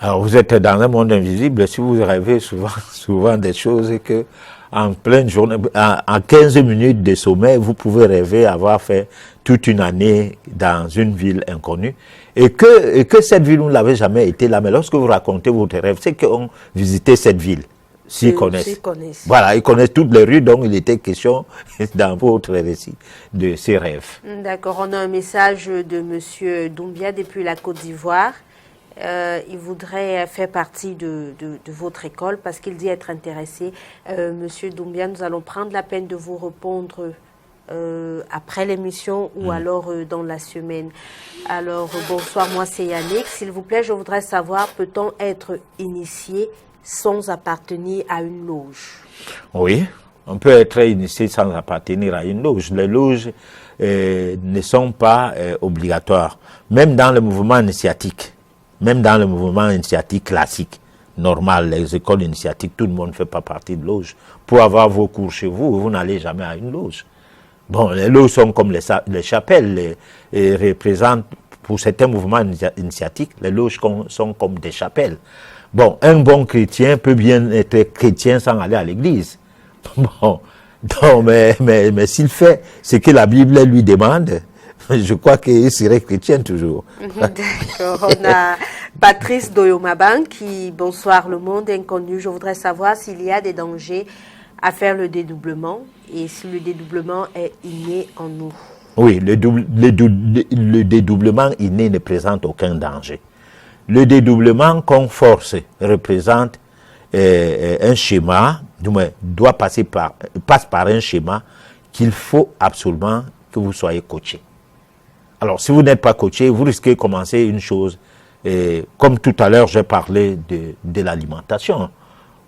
Speaker 3: Alors, vous êtes dans un monde invisible si vous rêvez souvent des choses que en pleine journée, en 15 minutes de sommeil, vous pouvez rêver avoir fait toute une année dans une ville inconnue et que cette ville, vous ne l'avez jamais été là. Mais lorsque vous racontez votre rêve, c'est qu'on visitait cette ville. S'ils connaissent. Voilà, ils connaissent toutes les rues, donc il était question dans votre récit de ces rêves.
Speaker 1: D'accord, on a un message de M. Doumbia depuis la Côte d'Ivoire. Il voudrait faire partie de votre école parce qu'il dit être intéressé. Monsieur Doumbia, nous allons prendre la peine de vous répondre après l'émission ou alors dans la semaine. Alors, bonsoir, moi c'est Yannick. S'il vous plaît, je voudrais savoir, peut-on être initié sans appartenir à une loge?
Speaker 3: Oui, on peut être initié sans appartenir à une loge. Les loges ne sont pas obligatoires, même dans le mouvement initiatique. Même dans le mouvement initiatique classique, normal, les écoles initiatiques, tout le monde ne fait pas partie de loge. Pour avoir vos cours chez vous, vous n'allez jamais à une loge. Bon, les loges sont comme les chapelles, et représentent, pour certains mouvements initiatiques, les loges sont comme des chapelles. Bon, un bon chrétien peut bien être chrétien sans aller à l'église. Bon, non, mais s'il fait ce que la Bible lui demande, je crois qu'il serait chrétien toujours.
Speaker 1: D'accord. On a Patrice Doyomaban qui, bonsoir le monde inconnu. Je voudrais savoir s'il y a des dangers à faire le dédoublement et si le dédoublement est inné en nous.
Speaker 3: Oui, le dédoublement inné ne présente aucun danger. Le dédoublement qu'on force représente un schéma, passe par un schéma qu'il faut absolument que vous soyez coaché. Alors, si vous n'êtes pas coaché, vous risquez de commencer une chose. Et comme tout à l'heure, j'ai parlé de l'alimentation.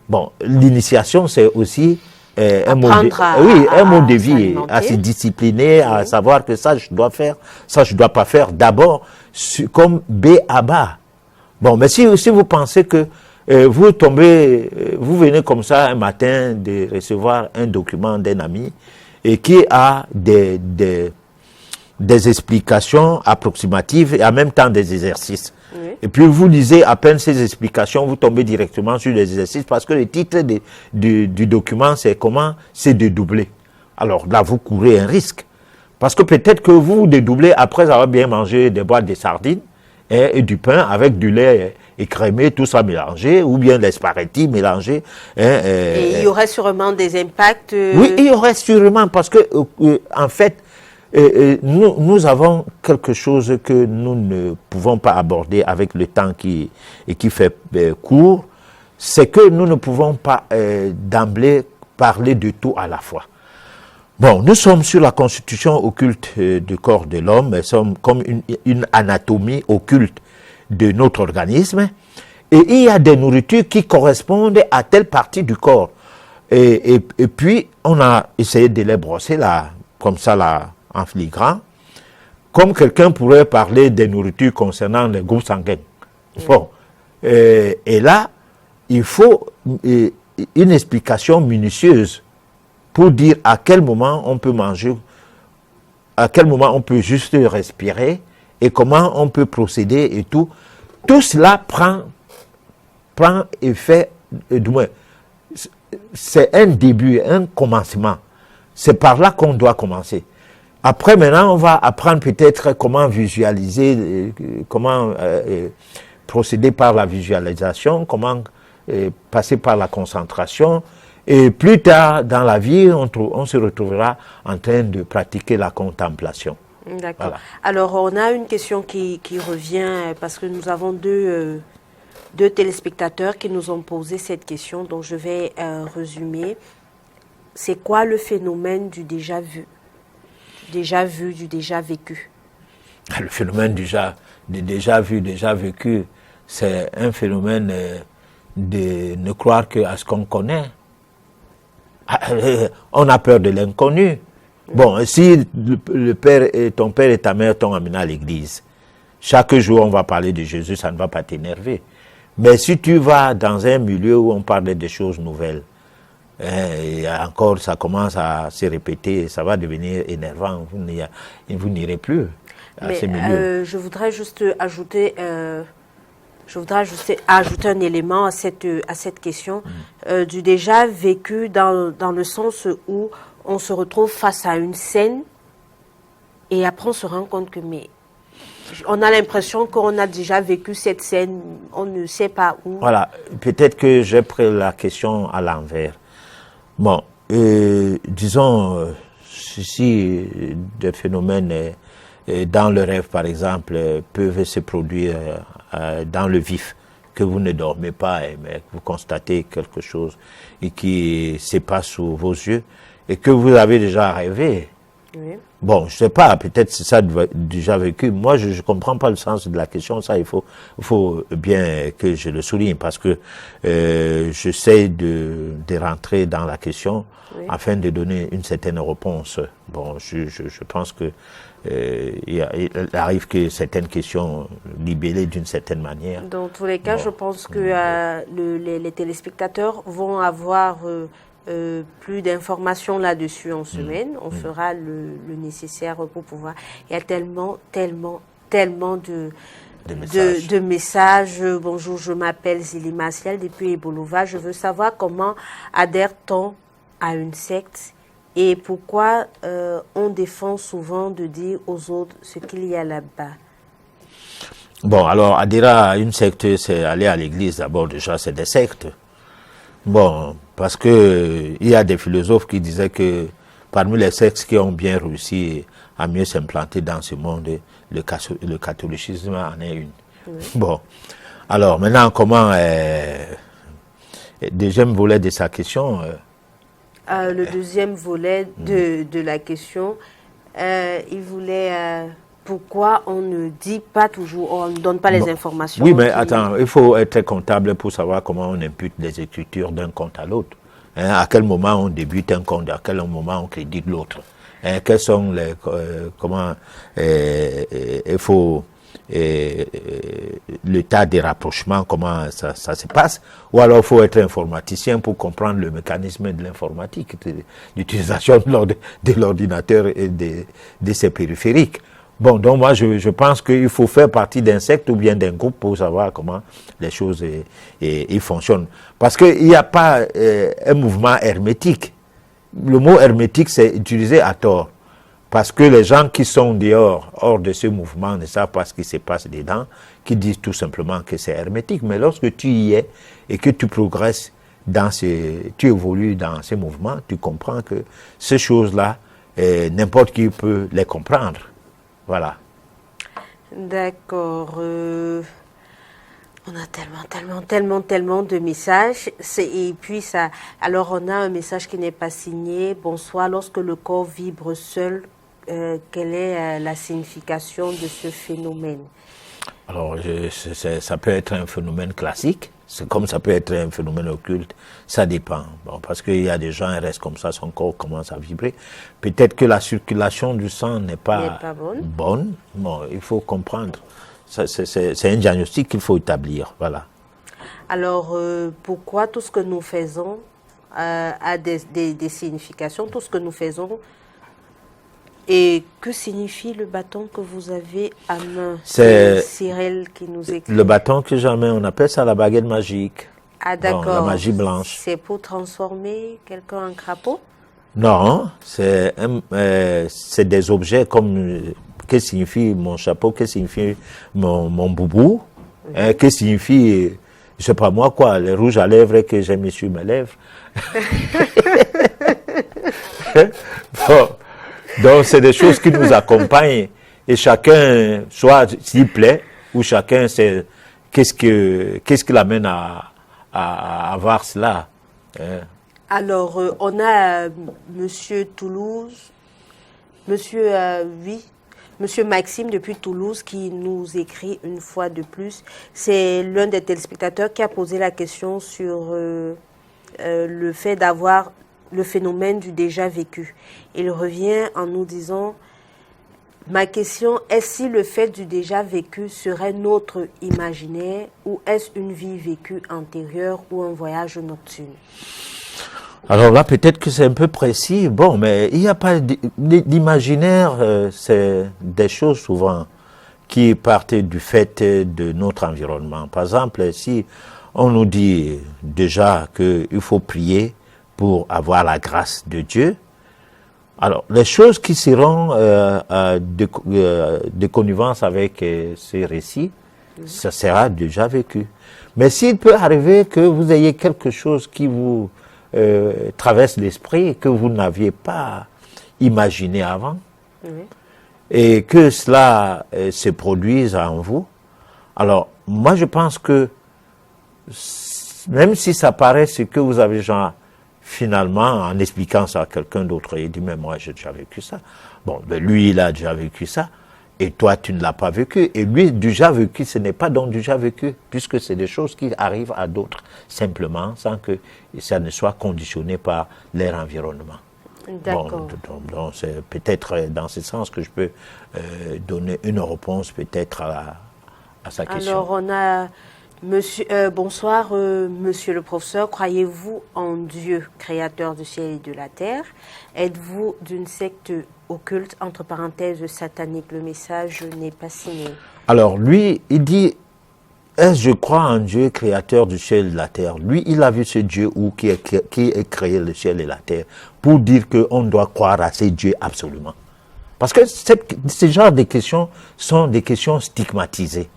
Speaker 3: Bon, l'initiation, c'est aussi un mode de vie, à se discipliner, à savoir que ça, je dois faire, ça, je dois pas faire. D'abord, comme B à bas. Bon, mais si vous pensez que vous venez comme ça un matin de recevoir un document d'un ami et qui a des explications approximatives et en même temps des exercices. Oui. Et puis vous lisez à peine ces explications, vous tombez directement sur les exercices parce que le titre du document, c'est comment c'est dédoubler. Alors là, vous courez un risque. Parce que peut-être que vous dédoublez après avoir bien mangé des boîtes de sardines et du pain avec du lait écrémé, tout ça mélangé, ou bien les spaghettis mélangés.
Speaker 1: Et il y aurait sûrement des impacts.
Speaker 3: Oui, il y aurait sûrement, parce que en fait, nous avons quelque chose que nous ne pouvons pas aborder avec le temps qui fait court, c'est que nous ne pouvons pas d'emblée parler de tout à la fois. Bon, nous sommes sur la constitution occulte du corps de l'homme, nous sommes comme une anatomie occulte de notre organisme, et il y a des nourritures qui correspondent à telle partie du corps. Et puis, on a essayé de les brosser là, comme ça, là, en filigrane, comme quelqu'un pourrait parler des nourritures concernant les groupes sanguins. Bon, et là, il faut une explication minutieuse pour dire à quel moment on peut manger, à quel moment on peut juste respirer et comment on peut procéder et tout. Tout cela prend effet, du moins, c'est un début, un commencement. C'est par là qu'on doit commencer. Après, maintenant, on va apprendre peut-être comment visualiser, comment procéder par la visualisation, comment passer par la concentration. Et plus tard dans la vie, on se retrouvera en train de pratiquer la contemplation.
Speaker 1: D'accord.
Speaker 3: Voilà.
Speaker 1: Alors, on a une question qui revient parce que nous avons deux téléspectateurs qui nous ont posé cette question, donc je vais résumer. C'est quoi le phénomène du déjà vu? Déjà vu, du déjà vécu?
Speaker 3: Le phénomène du déjà vu, déjà vécu, c'est un phénomène de ne croire qu'à ce qu'on connaît. On a peur de l'inconnu. Bon, si ton père et ta mère t'ont amené à l'église, chaque jour on va parler de Jésus, ça ne va pas t'énerver. Mais si tu vas dans un milieu où on parle des choses nouvelles, et encore ça commence à se répéter, ça va devenir énervant, vous n'irez plus à ces milieux.
Speaker 1: Je voudrais juste ajouter un élément à cette question du déjà vécu dans le sens où on se retrouve face à une scène et après on se rend compte que on a l'impression qu'on a déjà vécu cette scène, on ne sait pas où. Voilà,
Speaker 3: peut-être que j'ai pris la question à l'envers. Bon, disons, si des phénomènes dans le rêve, par exemple, peuvent se produire dans le vif, que vous ne dormez pas, mais vous constatez quelque chose et qui se passe sous vos yeux et que vous avez déjà rêvé. Oui. Bon, je sais pas, peut-être c'est ça déjà vécu. Moi, je comprends pas le sens de la question. Ça, il faut bien que je le souligne parce que j'essaie de rentrer dans la question afin de donner une certaine réponse. Bon, je pense que il arrive que certaines questions libellées d'une certaine manière.
Speaker 1: Dans tous les cas, je pense que les téléspectateurs vont avoir plus d'informations là-dessus en semaine. On fera le nécessaire pour pouvoir. Il y a tellement de messages. Bonjour, je m'appelle Zélie Martial depuis Ebolova. Je veux savoir comment adhère-t-on à une secte et pourquoi on défend souvent de dire aux autres ce qu'il y a là-bas.
Speaker 3: Bon, alors adhérer à une secte, c'est aller à l'église d'abord. Déjà, c'est des sectes. Bon, parce que il y a des philosophes qui disaient que parmi les sectes qui ont bien réussi à mieux s'implanter dans ce monde, le catholicisme en est une. Oui. Bon, alors maintenant, comment deuxième volet de sa question.
Speaker 1: Le deuxième volet de la question, il voulait pourquoi on ne dit pas toujours, on ne donne pas les informations.
Speaker 3: Oui, mais attends, il faut être comptable pour savoir comment on impute les écritures d'un compte à l'autre. À quel moment on débute un compte, à quel moment on crédite l'autre. Quels sont les... comment il faut... l'état des rapprochements, comment ça se passe, ou alors il faut être informaticien pour comprendre le mécanisme de l'informatique, l'utilisation de l'ordinateur et de ses périphériques. Bon, donc moi je pense qu'il faut faire partie d'un secte ou bien d'un groupe pour savoir comment les choses fonctionnent. Parce qu'il n'y a pas un mouvement hermétique. Le mot hermétique c'est utilisé à tort. Parce que les gens qui sont hors de ce mouvement ne savent pas ce qui se passe dedans, qui disent tout simplement que c'est hermétique. Mais lorsque tu y es et que tu progresses tu évolues dans ce mouvement, tu comprends que ces choses-là n'importe qui peut les comprendre. Voilà.
Speaker 1: D'accord. On a tellement de messages. Et puis ça. Alors on a un message qui n'est pas signé. Bonsoir. Lorsque le corps vibre seul, quelle est la signification de ce phénomène?
Speaker 3: Alors ça peut être un phénomène classique. C'est comme ça peut être un phénomène occulte, ça dépend. Bon, parce qu'il y a des gens qui restent comme ça, son corps commence à vibrer. Peut-être que la circulation du sang n'est pas bonne. Bon, il faut comprendre. C'est un diagnostic qu'il faut établir. Voilà.
Speaker 1: Alors, pourquoi tout ce que nous faisons a des significations, tout ce que nous faisons? Et que signifie le bâton que vous avez à main? C'est Cyril qui nous écrit.
Speaker 3: Le bâton que j'ai à main, on appelle ça la baguette magique.
Speaker 1: Ah d'accord.
Speaker 3: Bon, la magie blanche.
Speaker 1: C'est pour transformer quelqu'un en crapaud?
Speaker 3: Non, c'est des objets comme... Qu'est-ce que signifie mon chapeau? Qu'est-ce que signifie mon boubou? Qu'est-ce que signifie, je sais pas moi quoi, les rouges à lèvres que j'ai mis sur mes lèvres? Bon. Donc, c'est des choses qui nous accompagnent et chacun, soit s'il plaît, ou chacun sait qu'est-ce qui l'amène à avoir cela. Hein.
Speaker 1: Alors, on a Monsieur Maxime depuis Toulouse qui nous écrit une fois de plus. C'est l'un des téléspectateurs qui a posé la question sur le fait d'avoir le phénomène du déjà vécu. Il revient en nous disant, ma question est si le fait du déjà vécu serait notre imaginaire ou est-ce une vie vécue antérieure ou un voyage nocturne?
Speaker 3: Alors là, peut-être que c'est un peu précis. Bon, mais il n'y a pas d'imaginaire, c'est des choses souvent qui partent du fait de notre environnement. Par exemple, si on nous dit déjà qu'il faut prier pour avoir la grâce de Dieu. Alors, les choses qui seront de connivence avec ces récits, ça sera déjà vécu. Mais s'il peut arriver que vous ayez quelque chose qui vous traverse l'esprit, que vous n'aviez pas imaginé avant, et que cela se produise en vous, alors, moi je pense que même si ça paraît ce que vous avez genre finalement, en expliquant ça à quelqu'un d'autre, il dit, mais moi, j'ai déjà vécu ça. Bon, ben, lui, il a déjà vécu ça, et toi, tu ne l'as pas vécu. Et lui, déjà vécu, ce n'est pas donc déjà vécu, puisque c'est des choses qui arrivent à d'autres, simplement, sans que ça ne soit conditionné par leur environnement.
Speaker 1: D'accord.
Speaker 3: Bon, donc c'est peut-être dans ce sens que je peux donner une réponse, peut-être, à sa question.
Speaker 1: Alors, on a... bonsoir, monsieur le professeur. Croyez-vous en Dieu, créateur du ciel et de la terre? Êtes-vous d'une secte occulte, entre parenthèses, satanique? Le message n'est pas signé.
Speaker 3: Alors, lui, il dit, je crois en Dieu, créateur du ciel et de la terre. Lui, il a vu ce Dieu qui a créé le ciel et la terre, pour dire qu'on doit croire à ce Dieu absolument. Parce que ce genre de questions sont des questions stigmatisées.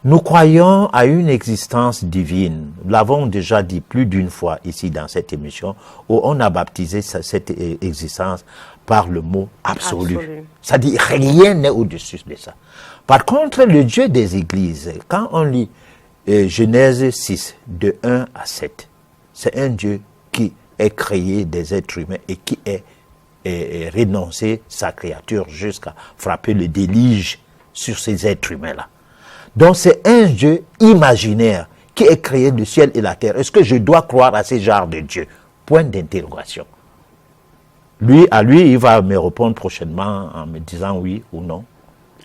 Speaker 3: Nous croyons à une existence divine. Nous l'avons déjà dit plus d'une fois ici dans cette émission, où on a baptisé cette existence par le mot absolu. Ça dit rien n'est au-dessus de ça. Par contre, le Dieu des églises, quand on lit Genèse 6, de 1 à 7, c'est un Dieu qui est créé des êtres humains et qui est renoncé sa créature jusqu'à frapper le déluge sur ces êtres humains-là. Donc c'est un Dieu imaginaire qui est créé du ciel et la terre. Est-ce que je dois croire à ce genre de Dieu? Point d'interrogation. Lui, il va me répondre prochainement en me disant oui ou non.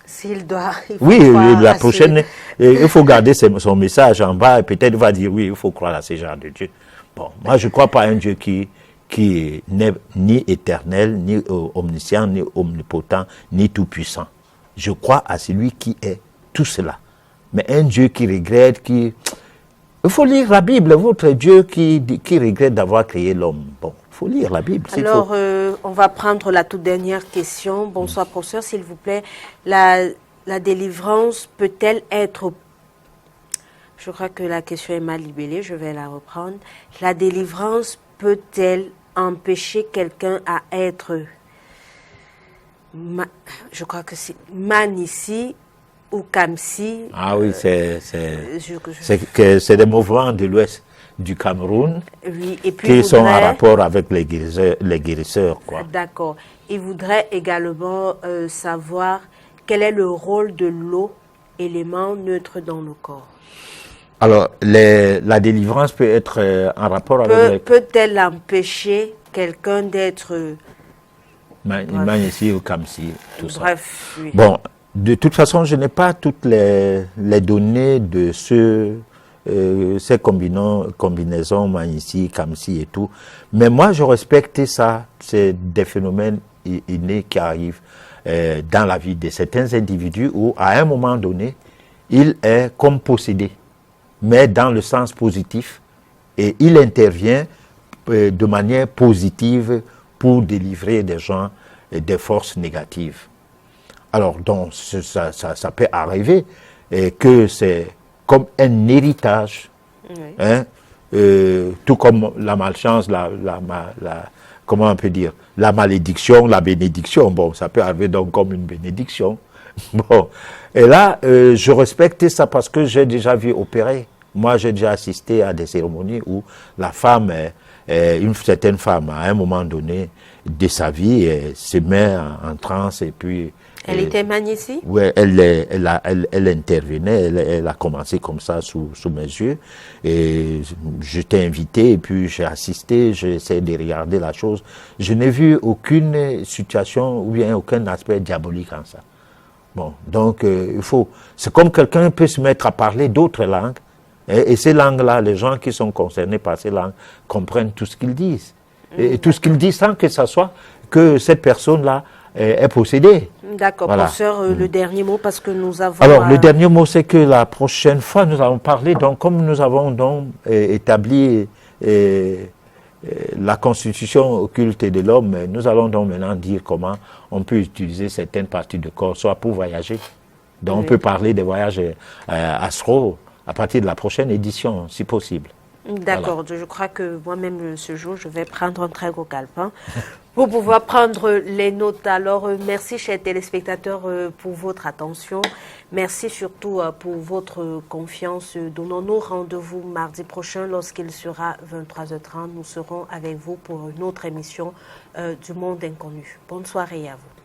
Speaker 1: S'il doit.
Speaker 3: Oui, la prochaine, il faut garder son message en bas et peut-être il va dire oui, il faut croire à ce genre de Dieu. Bon, moi je ne crois pas à un Dieu qui n'est ni éternel, ni omniscient, ni omnipotent, ni tout-puissant. Je crois à celui qui est tout cela. Mais un Dieu qui regrette, il faut lire la Bible, votre Dieu qui regrette d'avoir créé l'homme. Bon, il faut lire la Bible.
Speaker 1: Alors, on va prendre la toute dernière question. Bonsoir, professeur, s'il vous plaît. La délivrance peut-elle être... Je crois que la question est mal libellée, je vais la reprendre. La délivrance peut-elle empêcher quelqu'un à être Je crois que c'est Manissi ou Kamsi.
Speaker 3: Ah oui, c'est des mouvements de l'ouest du Cameroun
Speaker 1: oui, et puis
Speaker 3: qui sont en rapport avec les guérisseurs, quoi.
Speaker 1: D'accord. Il voudrait également savoir quel est le rôle de l'eau, élément neutre dans le corps.
Speaker 3: Alors, la délivrance peut être en rapport avec...
Speaker 1: Peut-elle empêcher quelqu'un d'être...
Speaker 3: Manissi ou Kamsi, tout ça.
Speaker 1: Bref, oui.
Speaker 3: Bon, de toute façon, je n'ai pas toutes les données de ces combinaisons Manissi, Kamsi et tout. Mais moi, je respecte ça. C'est des phénomènes innés qui arrivent dans la vie de certains individus où, à un moment donné, il est comme possédé, mais dans le sens positif. Et il intervient de manière positive pour délivrer des gens des forces négatives. Alors, donc, ça peut arriver que c'est comme un héritage,
Speaker 1: Oui.
Speaker 3: hein, tout comme la malchance, comment on peut dire, la malédiction, la bénédiction. Bon, ça peut arriver donc comme une bénédiction. Bon, et là, je respecte ça parce que j'ai déjà vu opérer. Moi, j'ai déjà assisté à des cérémonies où la femme, une certaine femme, à un moment donné de sa vie, se met en transe et puis...
Speaker 1: Elle était Manissi?
Speaker 3: Oui, elle intervenait, elle a commencé comme ça sous mes yeux. Et je t'ai invité et puis j'ai assisté, j'ai essayé de regarder la chose. Je n'ai vu aucune situation ou bien aucun aspect diabolique en ça. Bon, donc c'est comme quelqu'un peut se mettre à parler d'autres langues. Et ces langues-là, les gens qui sont concernés par ces langues comprennent tout ce qu'ils disent. Et tout ce qu'ils disent sans que ça soit que cette personne-là est possédée.
Speaker 1: D'accord,
Speaker 3: voilà.
Speaker 1: Professeur, le dernier mot, parce que nous avons...
Speaker 3: Alors, le dernier mot, c'est que la prochaine fois, nous allons parler, donc, comme nous avons donc établi la constitution occulte de l'homme, nous allons donc maintenant dire comment on peut utiliser certaines parties du corps, soit pour voyager. Donc,
Speaker 1: oui.
Speaker 3: On peut parler des voyages astraux à partir de la prochaine édition, si possible.
Speaker 1: D'accord, voilà. Je crois que moi-même, ce jour, je vais prendre un très gros calepin pour pouvoir prendre les notes. Alors, merci, chers téléspectateurs, pour votre attention. Merci surtout pour votre confiance. Donnons-nous rendez-vous mardi prochain lorsqu'il sera 23h30. Nous serons avec vous pour une autre émission du Monde Inconnu. Bonne soirée à vous.